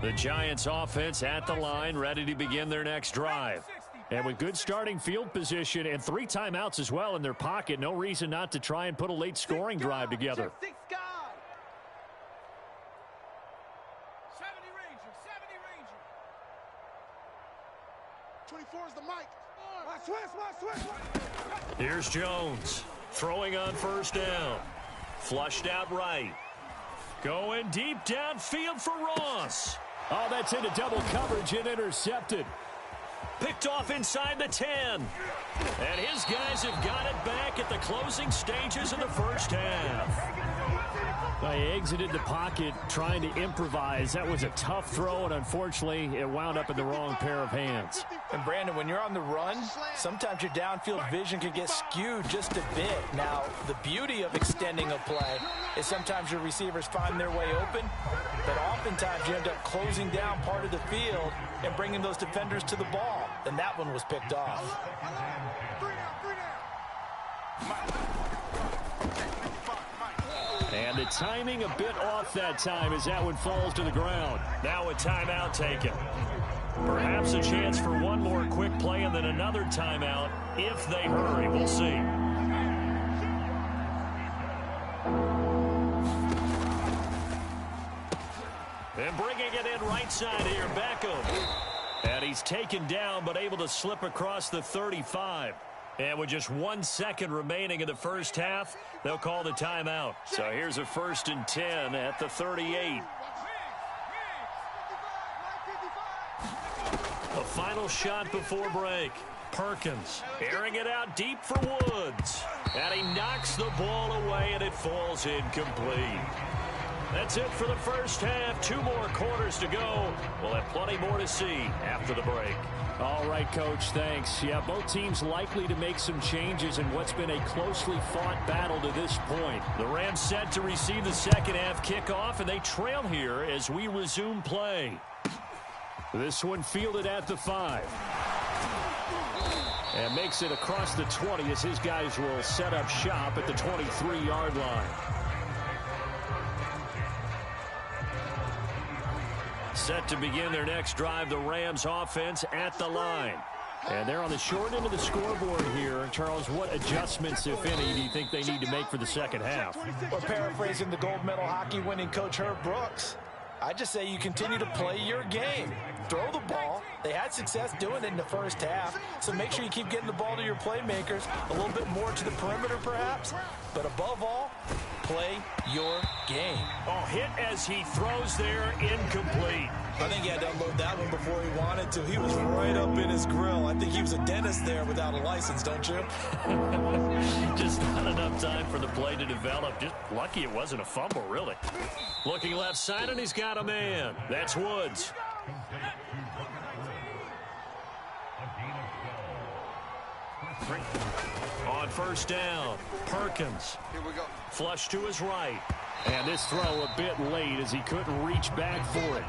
The Giants offense at the line, ready to begin their next drive. And with good starting field position and 3 timeouts as well in their pocket, no reason not to try and put a late scoring drive together. 24 is the mic. Switch. Here's Jones throwing on 1st down. Flushed out right. Going deep downfield for Ross. Oh, that's into double coverage and intercepted. Picked off inside the 10. And his guys have got it back at the closing stages of the 1st half. Well, he exited the pocket trying to improvise. That was a tough throw, and unfortunately, it wound up in the wrong pair of hands. And, Brandon, when you're on the run, sometimes your downfield vision can get skewed just a bit. Now, the beauty of extending a play is sometimes your receivers find their way open, but oftentimes you end up closing down part of the field and bringing those defenders to the ball. And that one was picked off. And the timing a bit off that time as that one falls to the ground. Now a timeout taken. Perhaps a chance for one more quick play and then another timeout if they hurry. We'll see. And bringing it in right side here, Beckham. And he's taken down but able to slip across the 35. And with just 1 second remaining in the 1st half, they'll call the timeout. So here's a 1st and 10 at the 38. A final shot before break. Perkins airing it out deep for Woods. And he knocks the ball away, and it falls incomplete. That's it for the first half. 2 more quarters to go. We'll have plenty more to see after the break. All right, Coach, thanks. Yeah, both teams likely to make some changes in what's been a closely fought battle to this point. The Rams set to receive the second half kickoff, and they trail here as we resume play. This one fielded at the 5. And makes it across the 20 as his guys will set up shop at the 23-yard line. Set to begin their next drive, the Rams offense at the line. And they're on the short end of the scoreboard here. Charles, what adjustments, if any, do you think they need to make for the second half? Or paraphrasing the gold medal hockey winning coach Herb Brooks, I just say you continue to play your game. Throw the ball. They had success doing it in the first half, so make sure you keep getting the ball to your playmakers, a little bit more to the perimeter perhaps, but above all, play your game. Oh, hit as he throws there, incomplete. I think he had to unload that one before he wanted to. He was right up in his grill. I think he was a dentist there without a license, don't you? Just not enough time for the play to develop. Just lucky it wasn't a fumble, really. Looking left side, and he's got a man. That's Woods. On first down, Perkins. Here we go. Flush to his right. And this throw a bit late as he couldn't reach back for it.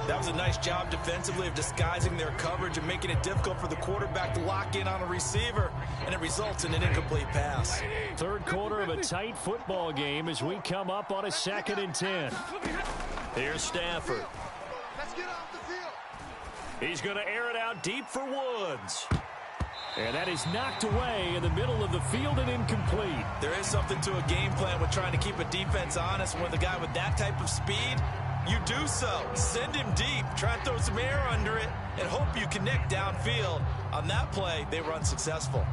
That was a nice job defensively of disguising their coverage and making it difficult for the quarterback to lock in on a receiver, and it results in an incomplete pass. Third quarter of a tight football game as we come up on a 2nd and 10. Here's Stafford. Let's get off the field. He's going to air it out deep for Woods. And that is knocked away in the middle of the field and incomplete. There is something to a game plan with trying to keep a defense honest. With a guy with that type of speed, you do so. Send him deep. Try and throw some air under it and hope you connect downfield. On that play, they were unsuccessful.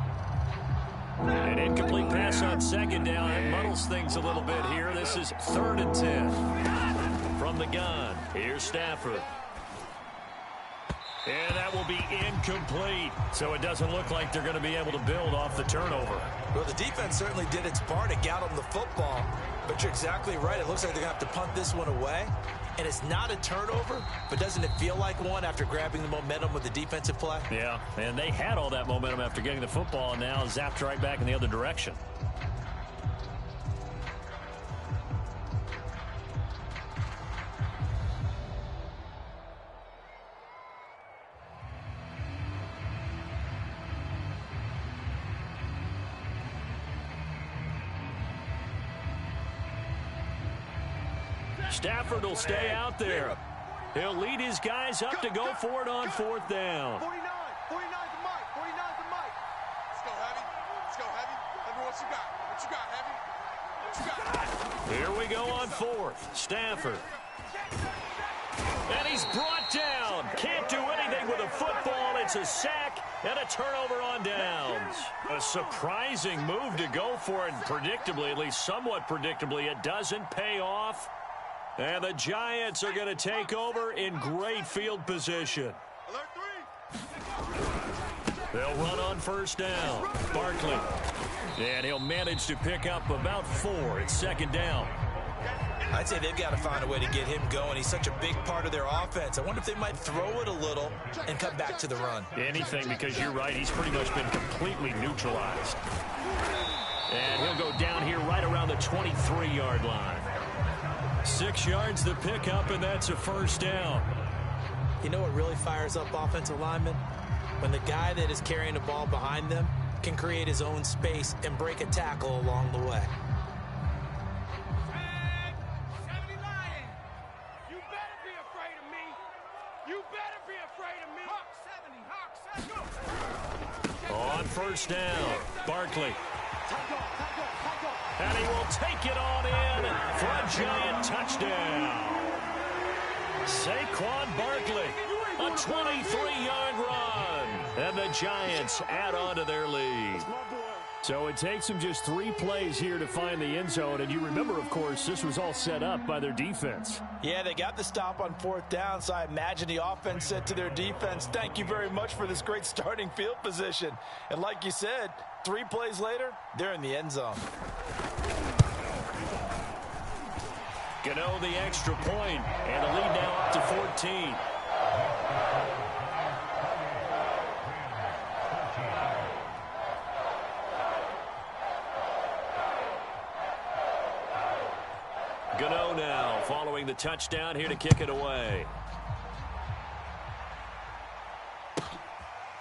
An incomplete pass on 2nd down. That muddles things a little bit here. This is 3rd and 10. From the gun, here's Stafford. And that will be incomplete. So it doesn't look like they're going to be able to build off the turnover. Well, the defense certainly did its part to get them the football. But you're exactly right. It looks like they're going to have to punt this one away. And it's not a turnover, but doesn't it feel like one after grabbing the momentum with the defensive play? Yeah, and they had all that momentum after getting the football, and now zapped right back in the other direction. Stafford will stay out there. He'll lead his guys up to go for it on 4th down. 49's the mic. 49's the mic. Let's go, Heavy. Let's go, Heavy. Heavy, what you got? What you got, Heavy? What you got? Here we go on 4th. Stafford. And he's brought down. Can't do anything with a football. It's a sack and a turnover on downs. A surprising move to go for it. Predictably, at least somewhat predictably, it doesn't pay off. And the Giants are going to take over in great field position. Alert 3. They'll run on 1st down. Barkley. And he'll manage to pick up about 4. It's 2nd down. I'd say they've got to find a way to get him going. He's such a big part of their offense. I wonder if they might throw it a little and cut back to the run. Anything, because you're right. He's pretty much been completely neutralized. And he'll go down here right around the 23-yard line. 6 yards to pick up, and that's a 1st down. You know what really fires up offensive linemen? When the guy that is carrying the ball behind them can create his own space and break a tackle along the way. You better be afraid of me. You better be afraid of me. Hawk 70, Hawk 70. On 1st down, Barkley. And he will take it on in for a Giant touchdown. Saquon Barkley, a 23-yard run. And the Giants add on to their lead. So it takes them just 3 plays here to find the end zone. And you remember, of course, this was all set up by their defense. Yeah, they got the stop on 4th down, so I imagine the offense said to their defense, thank you very much for this great starting field position. And like you said, 3 plays later, they're in the end zone. Gano the extra point, and the lead now up to 14. Gano now following the touchdown here to kick it away.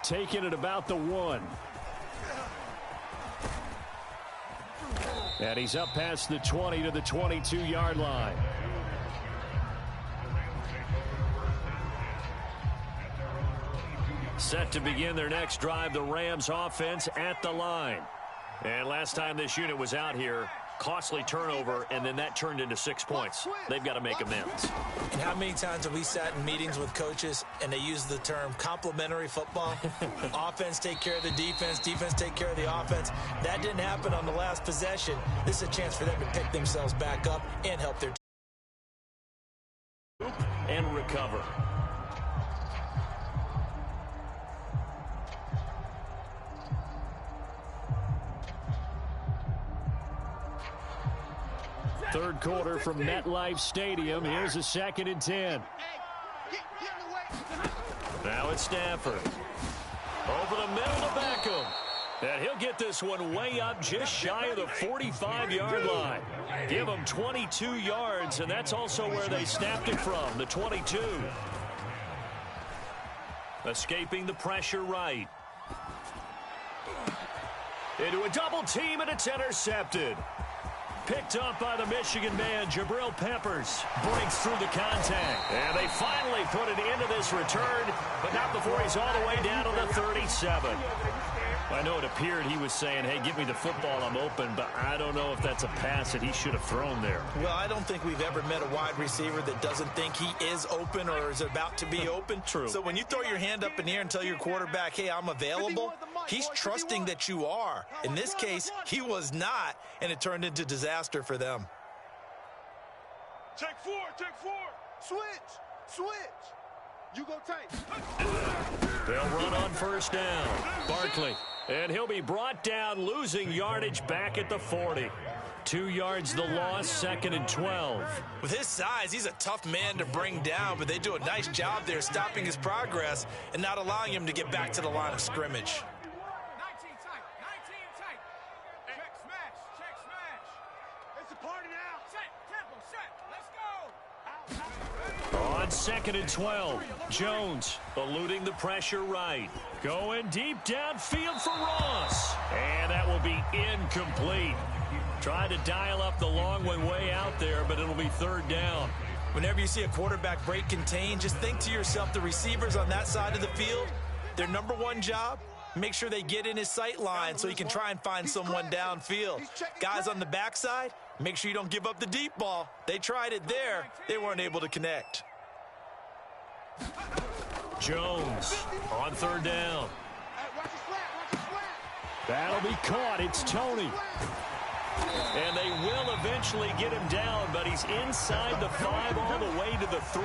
Taking it about the 1. And he's up past the 20 to the 22-yard line. Set to begin their next drive, the Rams offense at the line. And last time this unit was out here, costly turnover, and then that turned into 6 points. They've got to make amends. And how many times have we sat in meetings with coaches and they use the term complementary football? Offense take care of the defense, defense take care of the offense. That didn't happen on the last possession. This is a chance for them to pick themselves back up and help their team. And recover. Third quarter from MetLife Stadium. Here's a 2nd and 10. Now it's Stafford. Over the middle to Beckham. And he'll get this one way up just shy of the 45-yard line. Give him 22 yards, and that's also where they snapped it from, the 22. Escaping the pressure right. Into a double team, and it's intercepted. Picked up by the Michigan man, Jabril Peppers. Breaks through the contact. And they finally put it into this return, but not before he's all the way down to the 37. I know it appeared he was saying, hey, give me the football, I'm open, but I don't know if that's a pass that he should have thrown there. Well, I don't think we've ever met a wide receiver that doesn't think he is open or is about to be open. True. So when you throw your hand up in the air and tell your quarterback, hey, I'm available, he's trusting that you are. In this case, he was not, and it turned into disaster for them. Take 4, take 4. Switch. You go take. They'll run on first down. Barkley. And he'll be brought down, losing yardage back at the 40. 2 yards the loss, 2nd and 12. With his size, he's a tough man to bring down, but they do a nice job there stopping his progress and not allowing him to get back to the line of scrimmage. 19 tight. Check smash. It's a party now. Set, tempo, set. Let's go. On 2nd and 12, Jones eluding the pressure right. Going deep downfield for Ross. And that will be incomplete. Tried to dial up the long one way out there, but it'll be 3rd down. Whenever you see a quarterback break contain, just think to yourself, the receivers on that side of the field, their number one job, make sure they get in his sight line so he can try and find someone downfield. Guys on the backside, make sure you don't give up the deep ball. They tried it there. They weren't able to connect. Jones on 3rd down. That'll be caught. It's Tony. And they will eventually get him down, but he's inside the 5 all the way to the 3.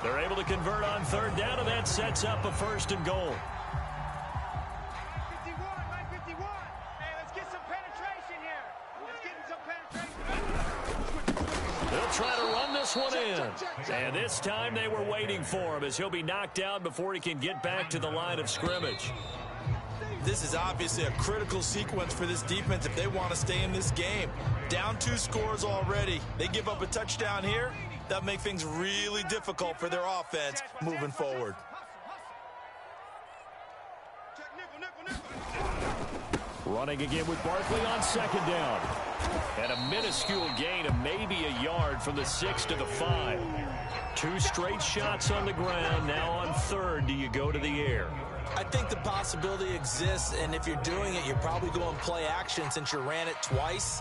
They're able to convert on 3rd down, and that sets up a 1st and goal. 51. Hey, let's get some penetration here. Let's get some penetration. They'll try to run this one in. And this time they were waiting for him as he'll be knocked down before he can get back to the line of scrimmage. This is obviously a critical sequence for this defense if they want to stay in this game. Down 2 scores already. They give up a touchdown here. That'll make things really difficult for their offense moving forward. Running again with Barkley on 2nd down. And a minuscule gain of maybe a yard from the 6 to the 5. 2 straight shots on the ground. Now on 3rd, do you go to the air? I think the possibility exists, and if you're doing it, you're probably going play action since you ran it twice.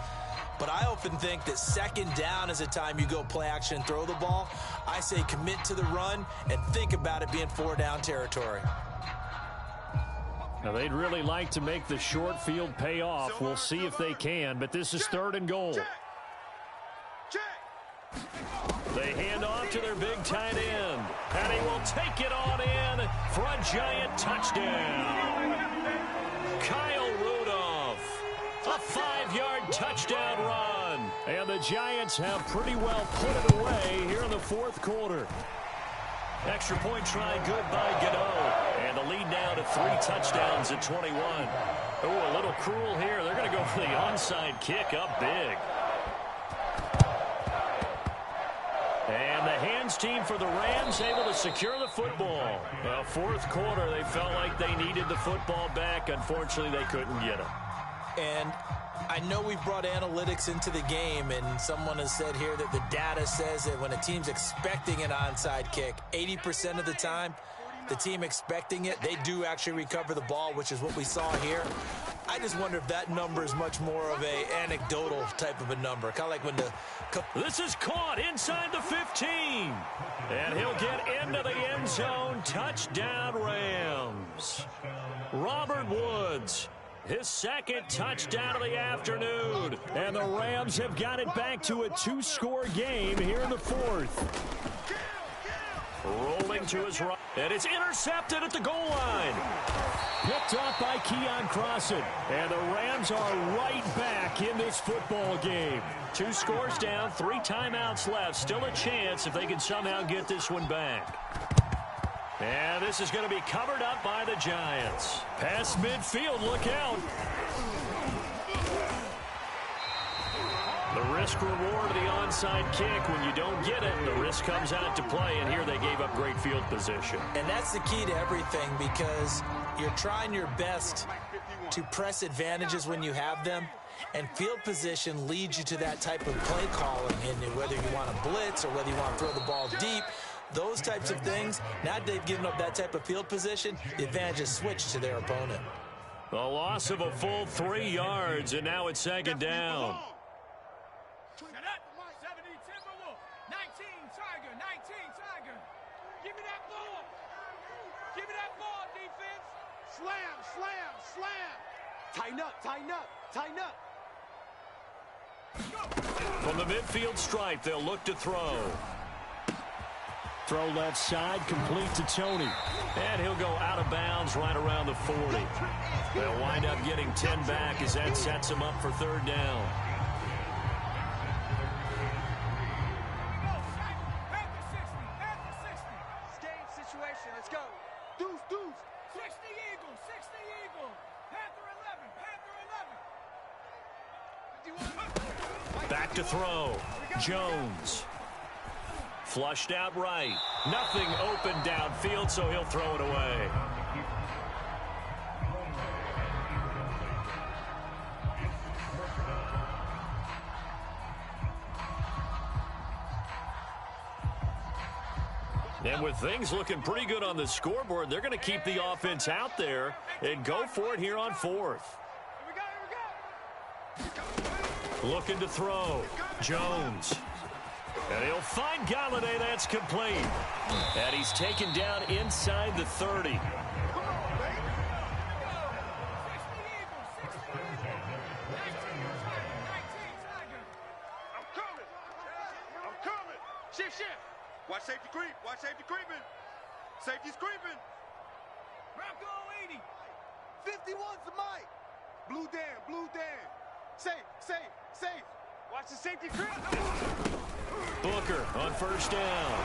But I often think that 2nd down is a time you go play action and throw the ball. I say commit to the run and think about it being 4-down territory. Now, they'd really like to make the short field pay off. We'll see if they can, but this is 3rd and goal. They hand off to their big tight end, and he will take it on in for a giant touchdown. Kyle Rudolph, a 5-yard touchdown run. And the Giants have pretty well put it away here in the fourth quarter. Extra point try good by Gano. And the lead now to 3 touchdowns at 21. Oh, a little cruel here. They're going to go for the onside kick up big. And the hands team for the Rams able to secure the football. Well, fourth quarter, they felt like they needed the football back. Unfortunately, they couldn't get it. And I know we've brought analytics into the game, and someone has said here that the data says that when a team's expecting an onside kick, 80% of the time, the team expecting it, they do actually recover the ball, which is what we saw here. I just wonder if that number is much more of a anecdotal type of a number. Kind of like when the... This is caught inside the 15. And he'll get into the end zone. Touchdown, Rams. Robert Woods, his second touchdown of the afternoon. And the Rams have got it back to a 2-score game here in the fourth. Rolling to his right. And it's intercepted at the goal line. Picked off by Keon Crossan. And the Rams are right back in this football game. 2 scores down, 3 timeouts left. Still a chance if they can somehow get this one back. And this is going to be covered up by the Giants. Past midfield, look out. The risk reward of the onside kick. When you don't get it, the risk comes out to play, and here they gave up great field position. And that's the key to everything, because you're trying your best to press advantages when you have them, and field position leads you to that type of play calling, and whether you want to blitz or whether you want to throw the ball deep, those types of things. Now they've given up that type of field position, the advantage is switched to their opponent. The loss of a full 3 yards, and now it's second down. 70 Timberwolf, 19 Tiger, 19 Tiger. Give me that ball. Give me that ball, defense. Slam, slam, slam. Tighten up, tighten up, tighten up. From the midfield stripe, they'll look to throw. Throw left side, complete to Tony. And he'll go out of bounds right around the 40. They'll wind up getting 10 back as that sets them up for third down. Let's go. Deuce, deuce. 60 Eagle, 60 Eagle. Panther 11, Panther 11. Back to throw. Jones. Flushed out right. Nothing open downfield, so he'll throw it away. And with things looking pretty good on the scoreboard, they're going to keep the offense out there and go for it here on fourth. Looking to throw. Jones. And he'll find Galladay. That's complete. And he's taken down inside the 30. I'm coming. Shift, shift. Watch safety creep. Watch safety creeping. Safety's creeping. Bronco 80. 51's the mic. Blue Dan, blue Dan. Safe, safe, safe. Watch the safety creep. Booker on first down.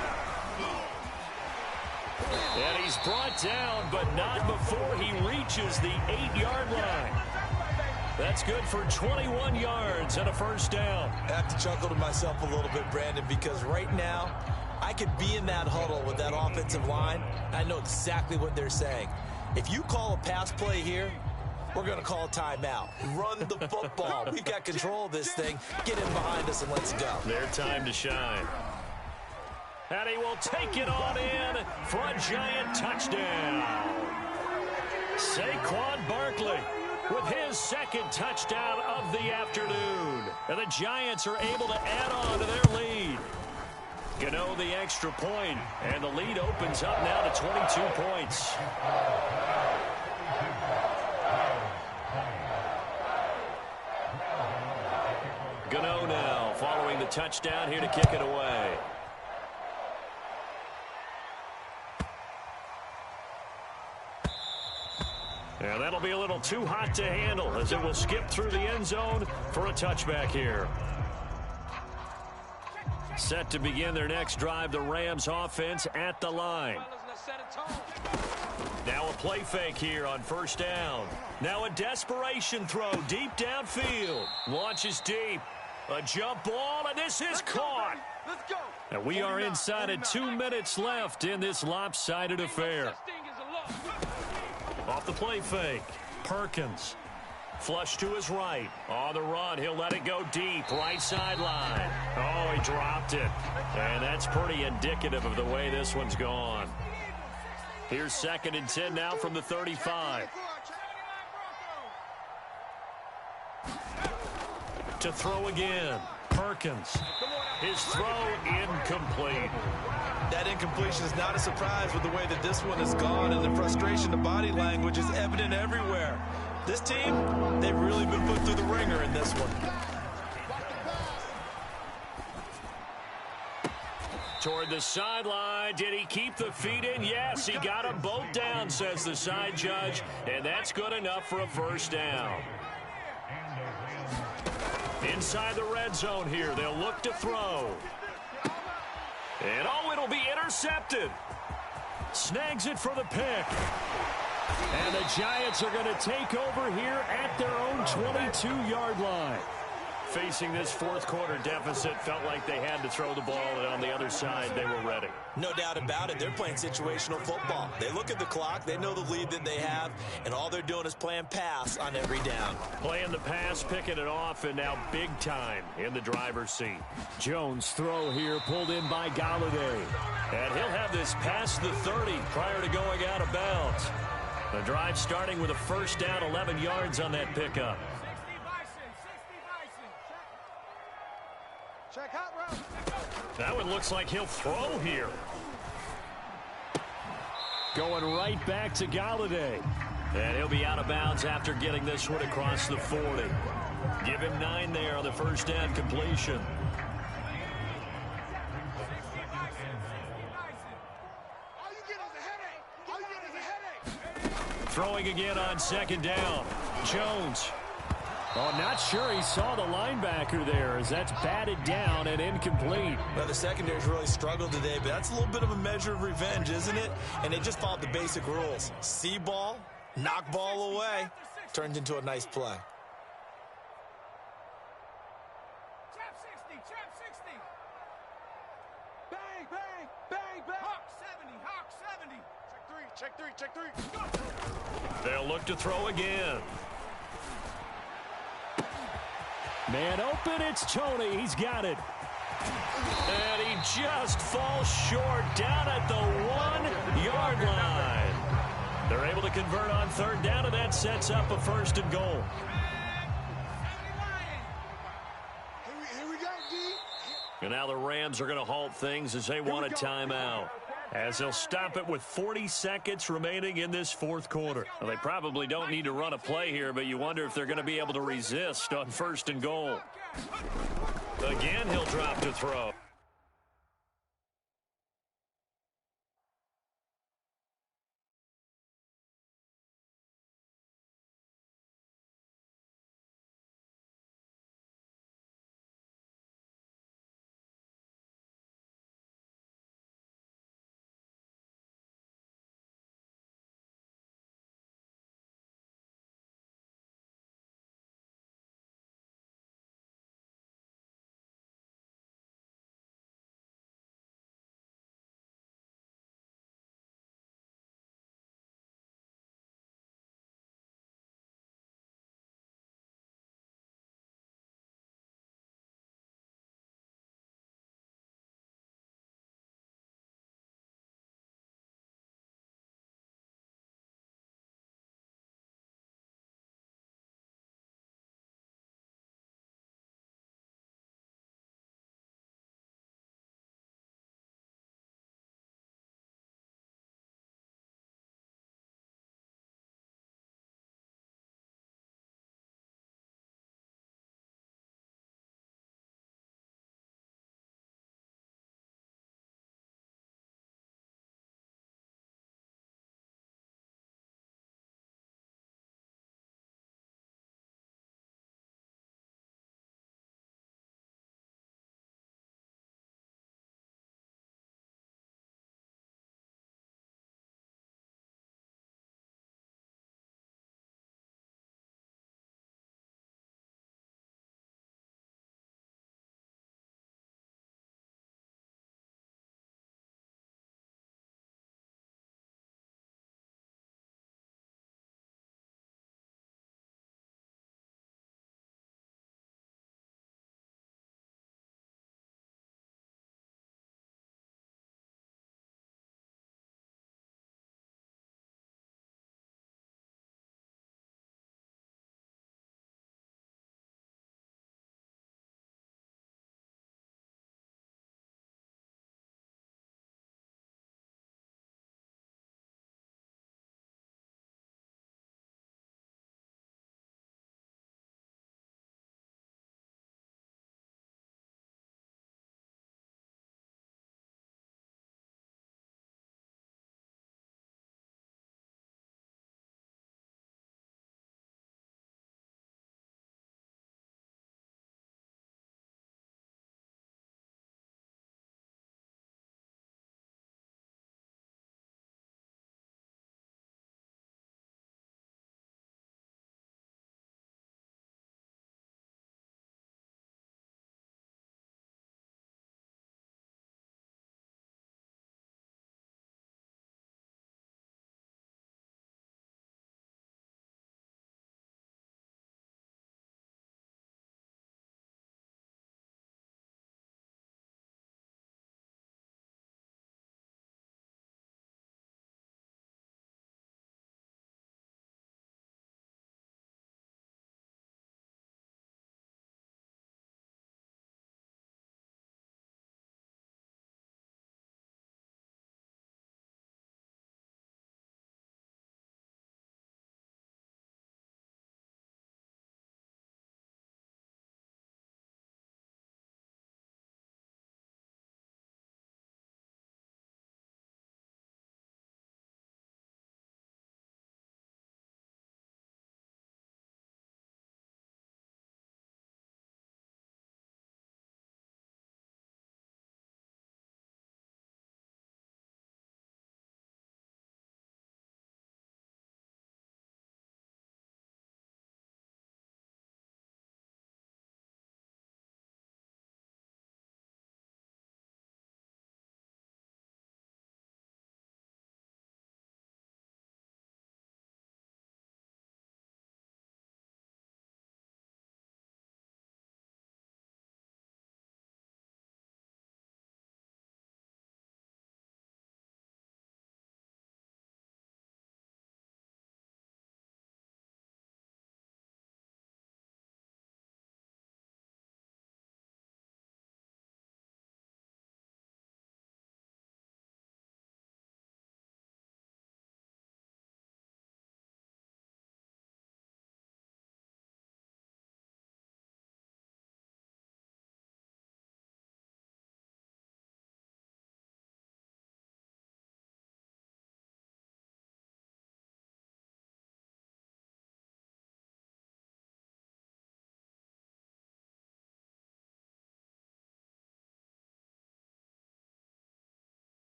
And he's brought down, but not before he reaches the 8-yard line. That's good for 21 yards and a first down. I have to chuckle to myself a little bit, Brandon, because right now I could be in that huddle with that offensive line. I know exactly what they're saying. If you call a pass play here, we're going to call a timeout. Run the football. We've got control of this thing. Get in behind us and let's go. Their time to shine. And he will take it on in for a Giant touchdown. Saquon Barkley with his second touchdown of the afternoon. And the Giants are able to add on to their lead. Gano the extra point, and the lead opens up now to 22 points. Gano now following the touchdown here to kick it away. And that'll be a little too hot to handle as it will skip through the end zone for a touchback here. Set to begin their next drive, the Rams offense at the line. Now a play fake here on first down. Now a desperation throw deep downfield. Launches deep. A jump ball, and this is caught. Let's go. And we are inside of 2 minutes left in this lopsided affair. Off the play fake, Perkins. Flush to his right. On the run, he'll let it go deep. Right sideline. Oh, he dropped it. And that's pretty indicative of the way this one's gone. Here's 2nd and 10 now from the 35. To throw again. Perkins. His throw incomplete. That incompletion is not a surprise with the way that this one has gone, and the frustration, the body language is evident everywhere. This team, they've really been put through the ringer in this one. Toward the sideline. Did he keep the feet in? Yes, he got them both down, says the side judge, and that's good enough for a first down. Inside the red zone here, they'll look to throw. And oh, it'll be intercepted. Snags it for the pick. And the Giants are going to take over here at their own 22-yard line. Facing this fourth quarter deficit, felt like they had to throw the ball, and on the other side, they were ready. No doubt about it. They're playing situational football. They look at the clock, they know the lead that they have, and all they're doing is playing pass on every down. Playing the pass, picking it off, and now big time in the driver's seat. Jones' throw here pulled in by Golladay. And he'll have this past the 30 prior to going out of bounds. The drive starting with a first down, 11 yards on that pickup. That one looks like he'll throw here. Going right back to Golladay. And he'll be out of bounds after getting this one across the 40. Give him 9 there on the first down completion. Throwing again on 2nd down. Jones. Oh, not sure he saw the linebacker there as that's batted down and incomplete. Well, the secondary's really struggled today, but that's a little bit of a measure of revenge, isn't it? And they just followed the basic rules. See ball, knock ball away, turned into a nice play. Trap 60. Bang, bang, bang, bang. Hawk 70. Check three. They'll look to throw again. Man open, it's Tony. He's got it. And he just falls short down at the 1-yard line. They're able to convert on 3rd down, and that sets up a 1st and goal. Here we go, D. And now the Rams are going to halt things as they want a timeout. As they'll stop it with 40 seconds remaining in this fourth quarter. Well, they probably don't need to run a play here, but you wonder if they're going to be able to resist on 1st and goal. Again, he'll drop to throw.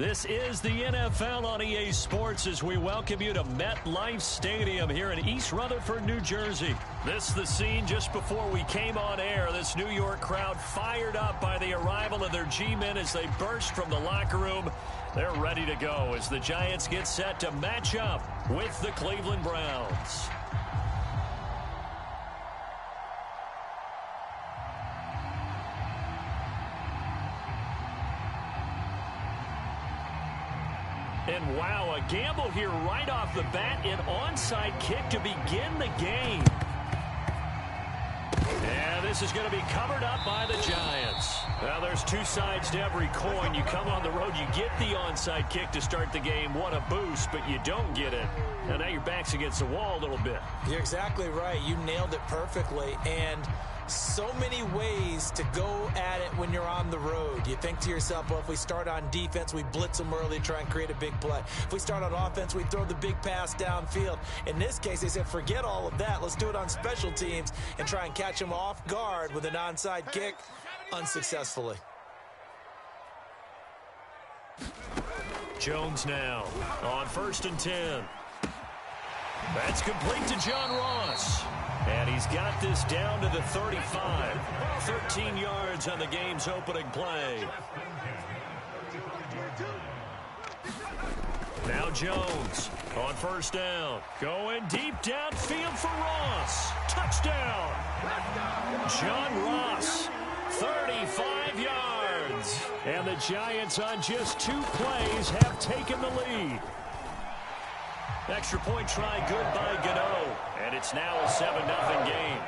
This is the NFL on EA Sports as we welcome you to MetLife Stadium here in East Rutherford, New Jersey. This is the scene just before we came on air. This New York crowd fired up by the arrival of their G-men as they burst from the locker room. They're ready to go as the Giants get set to match up with the Cleveland Browns. And wow, a gamble here right off the bat, an onside kick to begin the game. And this is going to be covered up by the Giants. Now, there's two sides to every coin. You come on the road, you get the onside kick to start the game. What a boost, but you don't get it. And now your back's against the wall a little bit. You're exactly right. You nailed it perfectly. And so many ways to go at it when you're on the road. You think to yourself, well, if we start on defense, we blitz them early, try and create a big play. If we start on offense, we throw the big pass downfield. In this case, they said, forget all of that. Let's do it on special teams and try and catch them off guard with an onside kick unsuccessfully. Jones now on 1st and 10. That's complete to John Ross. And he's got this down to the 35. 13 yards on the game's opening play. Now Jones on 1st down. Going deep downfield for Ross. Touchdown. John Ross, 35 yards. And the Giants on just 2 plays have taken the lead. Extra point try good by Gano. And it's now a 7-0 game.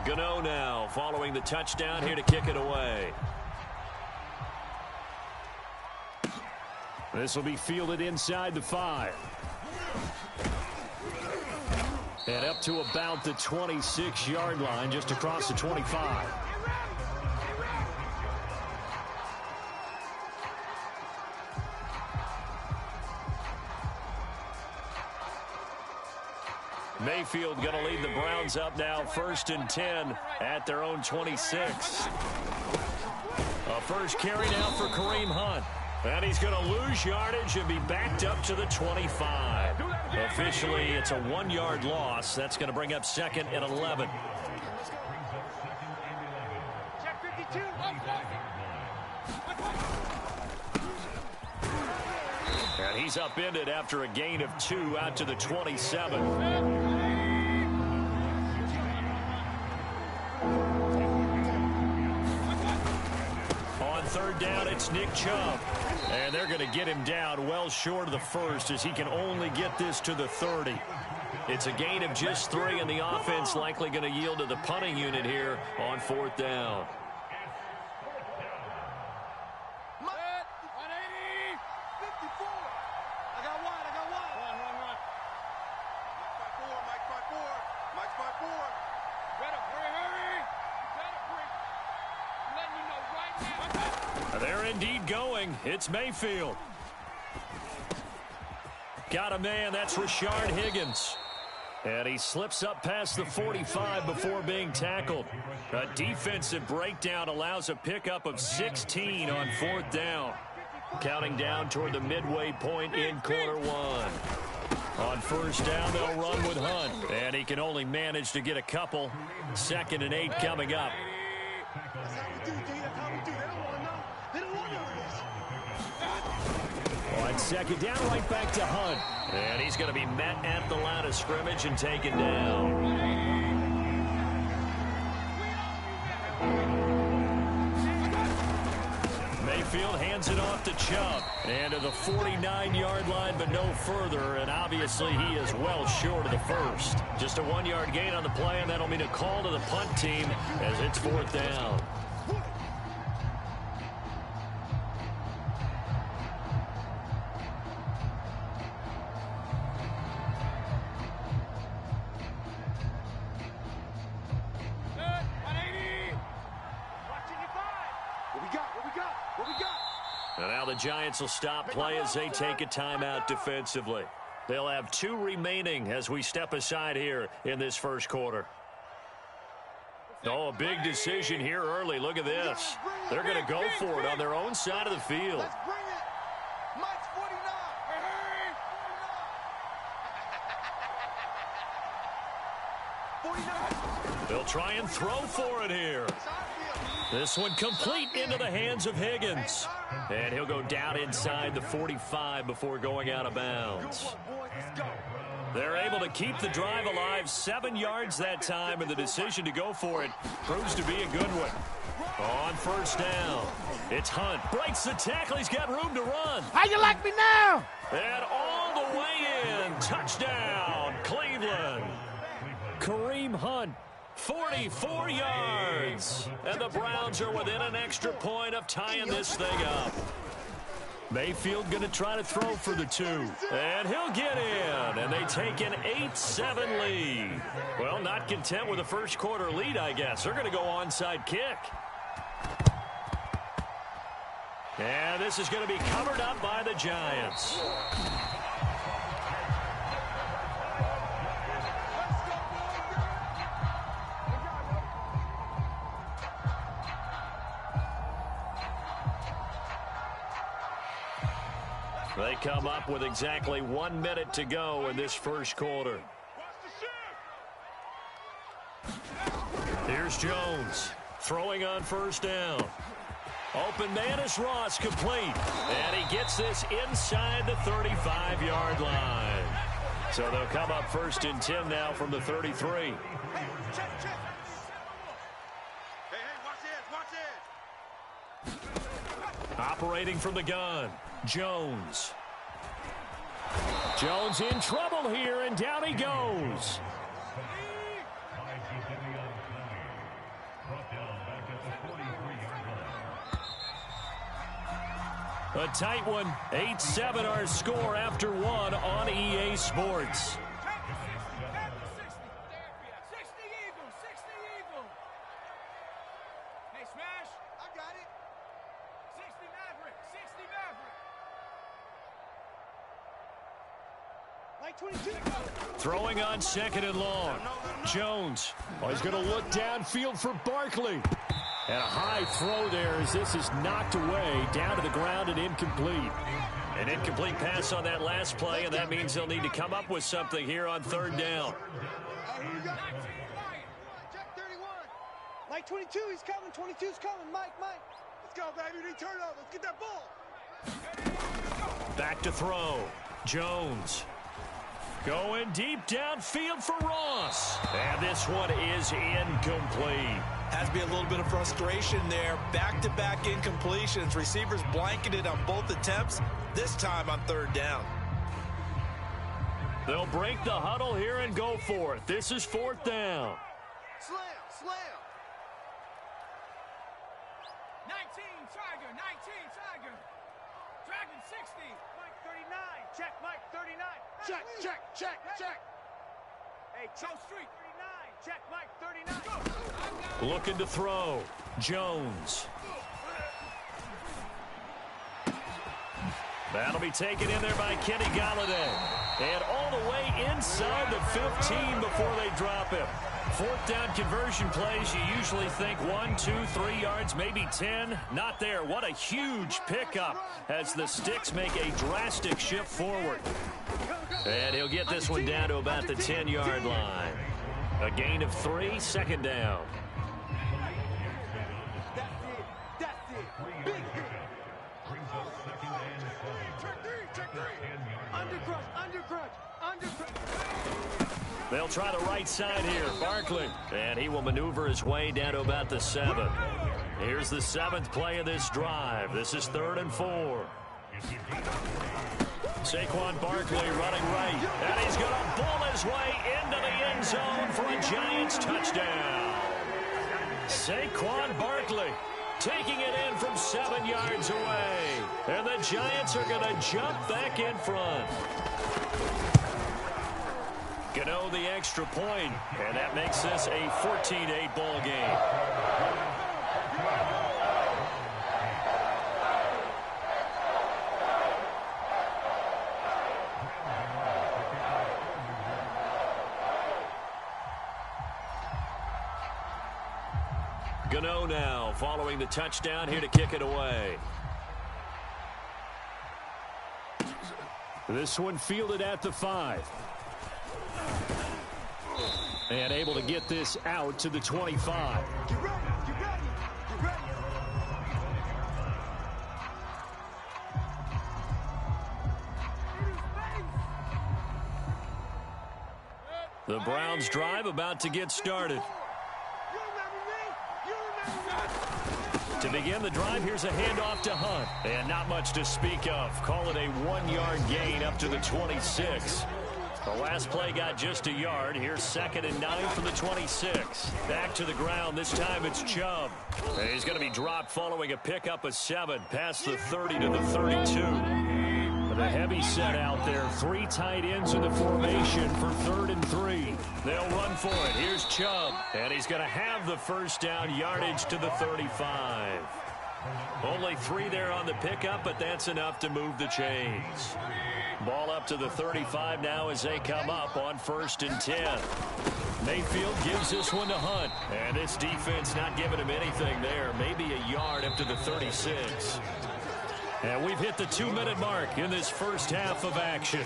Gano now following the touchdown here to kick it away. This will be fielded inside the 5. And up to about the 26-yard line, just across the 25. Mayfield going to lead the Browns up now, 1st and 10 at their own 26. A first carry now for Kareem Hunt. And he's going to lose yardage and be backed up to the 25. Officially, it's a 1-yard loss. That's going to bring up 2nd and 11. And he's upended after a gain of 2 out to the 27. On 3rd down, it's Nick Chubb. And they're going to get him down well short of the 1st as he can only get this to the 30. It's a gain of just 3, and the offense likely going to yield to the punting unit here on 4th down. They're indeed going. It's Mayfield. Got a man. That's Rashard Higgins. And he slips up past the 45 before being tackled. A defensive breakdown allows a pickup of 16 on 4th down. Counting down toward the midway point in quarter 1. On 1st down, they'll run with Hunt. And he can only manage to get a couple. 2nd and 8 coming up. On 2nd down, right back to Hunt. And he's going to be met at the line of scrimmage and taken down. Mayfield hands it off to Chubb. And to the 49-yard line, but no further. And obviously, he is well short of the 1st. Just a 1-yard gain on the play, and that'll mean a call to the punt team as it's 4th down. And now the Giants will stop play as they take a timeout defensively. They'll have 2 remaining as we step aside here in this first quarter. Oh, a big decision here early. Look at this. They're going to go for it on their own side of the field. Let's bring it. Mike's 49. They'll try and throw for it here. This one complete into the hands of Higgins. And he'll go down inside the 45 before going out of bounds. They're able to keep the drive alive, 7 yards that time, and the decision to go for it proves to be a good one. On first down, it's Hunt. Breaks the tackle. He's got room to run. How you like me now? And all the way in. Touchdown, Cleveland. Kareem Hunt, 44 yards. And the Browns are within an extra point of tying this thing up. Mayfield going to try to throw for the 2. And he'll get in. And they take an 8-7 lead. Well, not content with a first quarter lead, I guess. They're going to go onside kick. And this is going to be covered up by the Giants. They come up with exactly 1 minute to go in this first quarter. Here's Jones throwing on first down. Open man is Ross, complete. And he gets this inside the 35-yard line. So they'll come up first and 10 now from the 33. Operating from the gun, Jones. Jones in trouble here, and down he goes. A tight one, 8-7 our score after 1 on EA Sports. Throwing on second and long. Jones. Oh, he's going to look downfield for Barkley. And a high throw there as this is knocked away down to the ground and incomplete. An incomplete pass on that last play, and that means they'll need to come up with something here on third down. Check 31. Mike 22, he's coming. 22's coming. Mike. Let's go, baby. They turn up. Let's get that ball. Back to throw. Jones. Going deep downfield for Ross. And this one is incomplete. Has to be a little bit of frustration there. Back-to-back incompletions. Receivers blanketed on both attempts, this time on third down. They'll break the huddle here and go for it. This is fourth down. Slam. 19 Tiger. Dragon 60. Mike 39. Check, Mike 39. Check. Hey, Joe Street 39. Check, Mike 39. Looking to throw. Jones. That'll be taken in there by Kenny Golladay. And all the way inside the 15 before they drop him. Fourth down conversion plays, you usually think 1, 2, 3 yards, maybe 10. Not there. What a huge pickup as the Sticks make a drastic shift forward. And he'll get this one down to about the 10-yard line. A gain of 3, second down. That's it. Big hit. Check three. Undercrush. They'll try the right side here. Barkley. And he will maneuver his way down to about the 7. Here's the 7th play of this drive. This is 3rd and 4. Saquon Barkley running right. And he's going to bull his way into the end zone for a Giants touchdown. Saquon Barkley taking it in from 7 yards away. And the Giants are going to jump back in front. Gano the extra point, and that makes this a 14-8 ball game. Gano now following the touchdown here to kick it away. This one fielded at the 5. And able to get this out to the 25. Get ready, get ready, get ready. The Browns drive about to get started. To begin the drive, here's a handoff to Hunt. And not much to speak of. Call it a 1-yard gain up to the 26. The last play got just a yard. Here's 2nd and 9 from the 26. Back to the ground. This time it's Chubb. And he's going to be dropped following a pickup of 7 past the 30 to the 32. With a heavy set out there. 3 tight ends in the formation for 3rd and 3. They'll run for it. Here's Chubb. And he's going to have the first down, yardage to the 35. Only 3 there on the pickup, but that's enough to move the chains. Ball up to the 35 now as they come up on 1st and 10. Mayfield gives this one to Hunt. And this defense not giving him anything there. Maybe a yard up to the 36. And we've hit the 2-minute mark in this first half of action.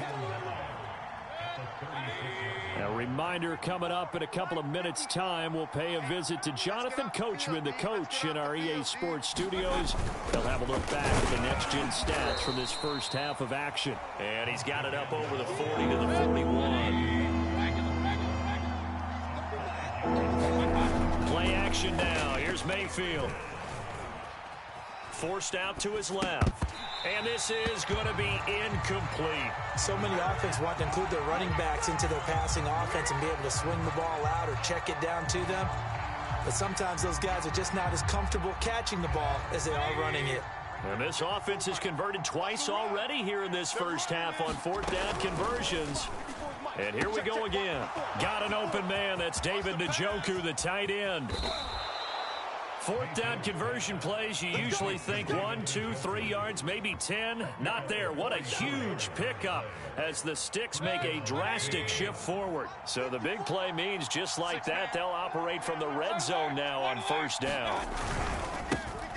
A reminder, coming up in a couple of minutes' time, we'll pay a visit to Jonathan Coachman, the coach in our EA Sports studios. They'll have a look back at the next-gen stats from this first half of action. And he's got it up over the 40 to the 41. Play action now. Here's Mayfield. Forced out to his left. And this is going to be incomplete. So many offenses want to include their running backs into their passing offense and be able to swing the ball out or check it down to them. But sometimes those guys are just not as comfortable catching the ball as they are running it. And this offense has converted twice already here in this first half on 4th down conversions. And here we go again. Got an open man. That's David Njoku, the tight end. 4th down conversion plays, you usually think 1, 2, 3 yards, maybe 10. Not there. What a huge pickup as the Sticks make a drastic shift forward. So the big play means just like that, they'll operate from the red zone now on 1st down.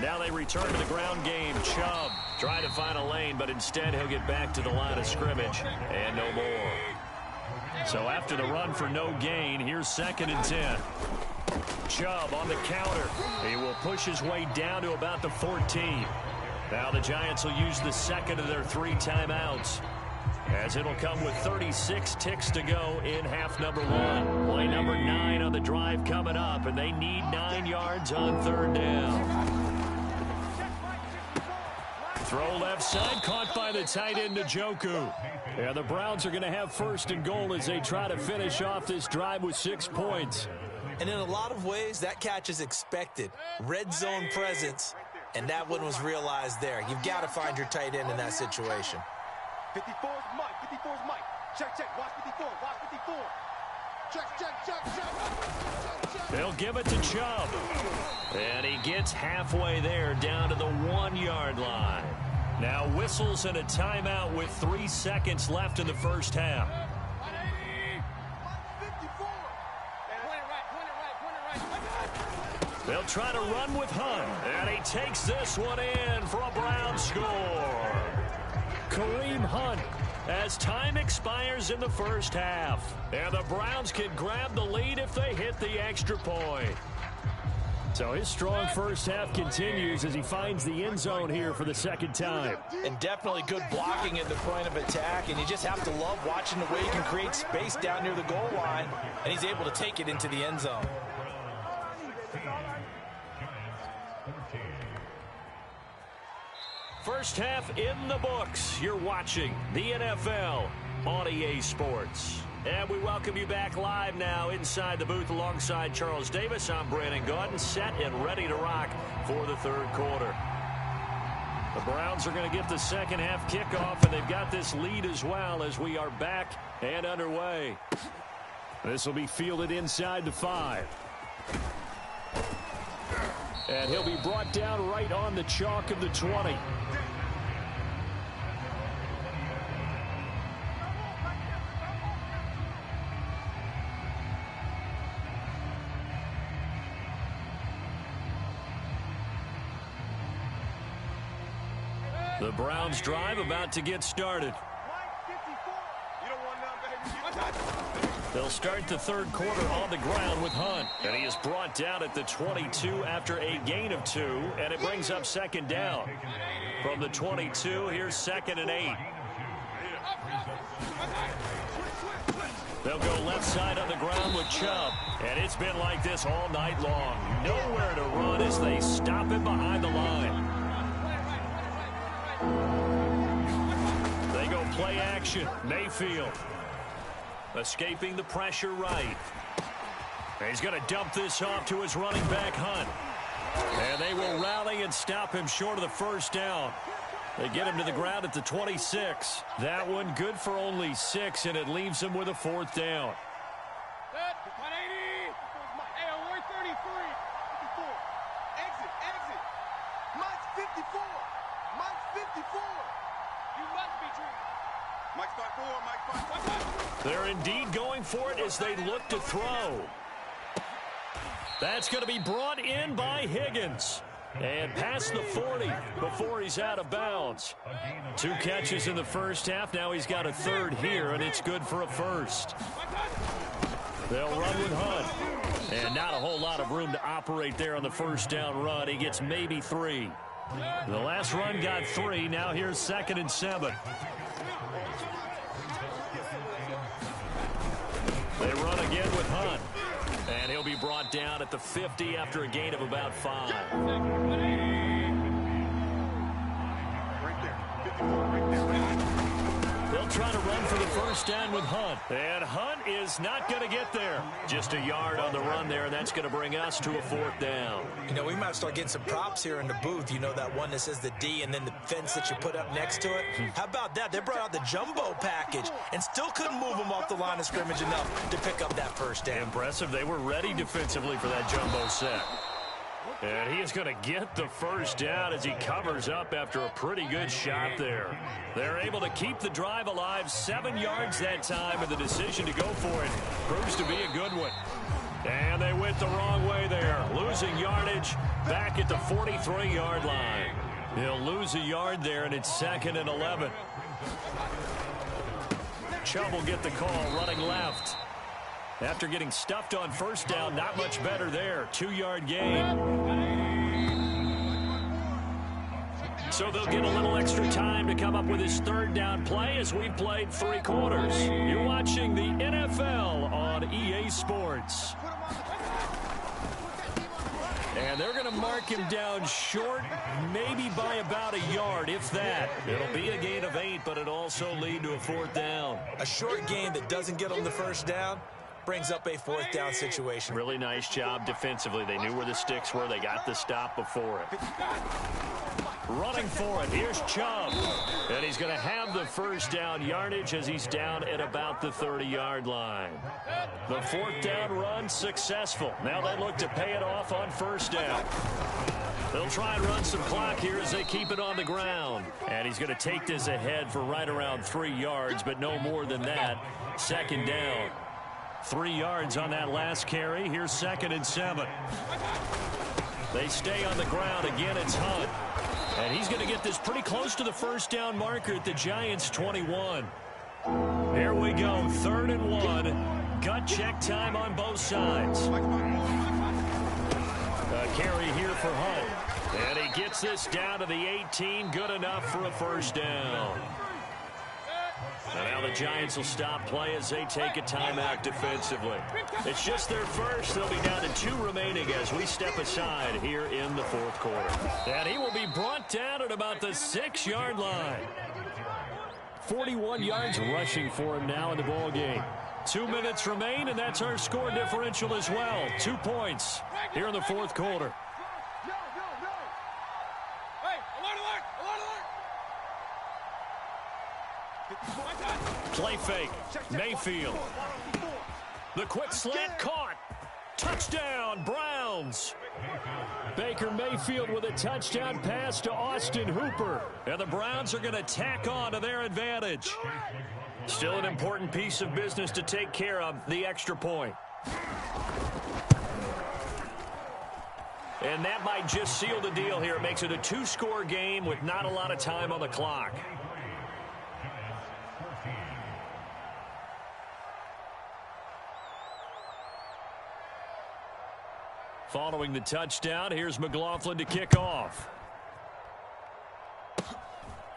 Now they return to the ground game. Chubb trying to find a lane, but instead he'll get back to the line of scrimmage and no more. So after the run for no gain, here's 2nd and 10. Chubb on the counter. He will push his way down to about the 14. Now the Giants will use the 2nd of their 3 timeouts, as it'll come with 36 ticks to go in half number 1. Play number 9 on the drive coming up, and they need 9 yards on 3rd down. Throw left side, caught by the tight end Njoku. And the Browns are going to have 1st and goal as they try to finish off this drive with 6 points. And in a lot of ways, that catch is expected. Red zone presence, and that one was realized there. You've got to find your tight end in that situation. 54's Mike, 54's Mike. Check, check, watch 54, watch 54. Check, check, check, check, check, check. They'll give it to Chubb. And he gets halfway there, down to the 1-yard line. Now whistles and a timeout with 3 seconds left in the first half. They'll try to run with Hunt. And he takes this one in for a Brown score. Kareem Hunt, as time expires in the first half. And the Browns can grab the lead if they hit the extra point. So his strong first half continues as he finds the end zone here for the 2nd time. And definitely good blocking at the point of attack. And you just have to love watching the way he can create space down near the goal line. And he's able to take it into the end zone. First half in the books. You're watching the NFL on EA Sports. And we welcome you back live now inside the booth alongside Charles Davis. I'm Brandon Gaudin, set and ready to rock for the 3rd quarter. The Browns are going to get the second half kickoff, and they've got this lead as well as we are back and underway. This will be fielded inside the 5. And he'll be brought down right on the chalk of the 20. The Browns drive about to get started. They'll start the third quarter on the ground with Hunt. And he is brought down at the 22 after a gain of 2. And it brings up second down. From the 22, here's 2nd and 8. They'll go left side on the ground with Chubb. And it's been like this all night long. Nowhere to run as they stop him behind the line. They go play action. Mayfield escaping the pressure right. And he's going to dump this off to his running back, Hunt. And they will rally and stop him short of the first down. They get him to the ground at the 26. That one good for only 6, and it leaves him with a 4th down. Exit. Mike's 54. You must be true. Mike's 5-4. They're indeed going for it as they look to throw. That's going to be brought in by Higgins. And past the 40 before he's out of bounds. 2 catches in the first half. Now he's got a 3rd here, and it's good for a 1st. They'll run with Hunt. And not a whole lot of room to operate there on the first down run. He gets maybe 3. The last run got 3. Now here's 2nd and 7. They run again with Hunt. And he'll be brought down at the 50 after a gain of about 5. They'll try to run for the first down with Hunt. And Hunt is not going to get there. Just a yard on the run there, and that's going to bring us to a 4th down. You know, we might start getting some props here in the booth. You know, that one that says the D and then the fence that you put up next to it? How about that? They brought out the jumbo package and still couldn't move them off the line of scrimmage enough to pick up that first down. Impressive. They were ready defensively for that jumbo set. And he is going to get the first down as he covers up after a pretty good shot there. They're able to keep the drive alive, 7 yards that time, and the decision to go for it proves to be a good one. And they went the wrong way there, losing yardage back at the 43-yard line. He'll lose a yard there, and it's 2nd and 11. Chubb will get the call, running left. After getting stuffed on first down, not much better there. 2-yard gain. So they'll get a little extra time to come up with his 3rd down play as we've played 3 quarters. You're watching the NFL on EA Sports. And they're going to mark him down short, maybe by about a yard, if that. It'll be a gain of 8, but it'll also lead to a 4th down. A short gain that doesn't get them the first down brings up a 4th down situation. Really nice job defensively. They knew where the sticks were. They got the stop before it. Running for it. Here's Chubb. And he's going to have the first down yardage as he's down at about the 30-yard line. The 4th down run successful. Now they look to pay it off on first down. They'll try and run some clock here as they keep it on the ground. And he's going to take this ahead for right around 3 yards, but no more than that. 2nd down. 3 yards on that last carry. Here's 2nd and 7. They stay on the ground. Again, it's Hunt. And he's going to get this pretty close to the first down marker at the Giants' 21. Here we go. 3rd and 1. Gut check time on both sides. A carry here for Hunt. And he gets this down to the 18. Good enough for a first down. And now the Giants will stop play as they take a timeout defensively. It's just their first. They'll be down to 2 remaining as we step aside here in the 4th quarter. And he will be brought down at about the 6-yard line. 41 yards rushing for him now in the ball game. 2 minutes remain, and that's our score differential as well. 2 points here in the 4th quarter. Play fake. Mayfield. The quick slant caught. Touchdown, Browns. Baker Mayfield with a touchdown pass to Austin Hooper. And the Browns are going to tack on to their advantage. Still an important piece of business to take care of, the extra point. And that might just seal the deal here. It makes it a two-score game with not a lot of time on the clock. Following the touchdown, here's McLaughlin to kick off.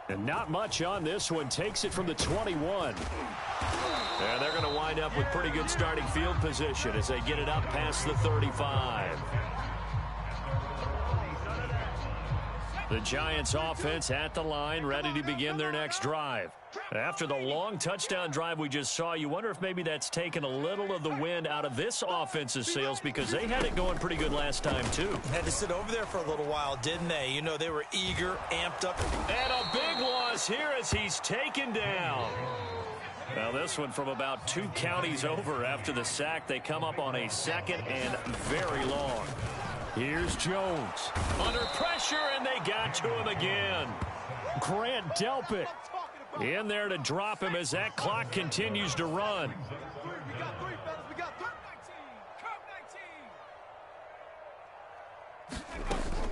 And not much on this one. Takes it from the 21. And they're going to wind up with pretty good starting field position as they get it up past the 35. The Giants offense at the line, ready to begin their next drive. After the long touchdown drive we just saw, you wonder if maybe that's taken a little of the wind out of this offense's sails, because they had it going pretty good last time too. Had to sit over there for a little while, didn't they? You know, they were eager, amped up. And a big loss here as he's taken down. Now this one from about 2 counties over after the sack. They come up on a 2nd and very long. Here's Jones. Under pressure, and they got to him again. Grant Delpit in there to drop him as that clock continues to run. We got 3, fellas. We got 3.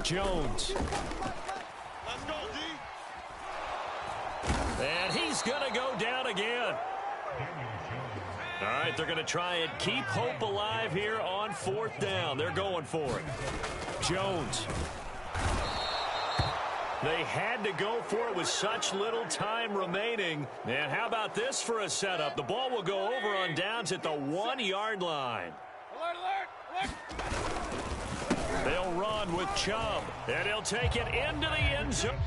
Jones. Let's go, D. And he's going to go down again. All right, they're going to try and keep hope alive here on 4th down. They're going for it. Jones. They had to go for it with such little time remaining. And how about this for a setup? The ball will go over on downs at the 1-yard line. Alert, alert, alert. They'll run with Chubb, and he'll take it into the end zone.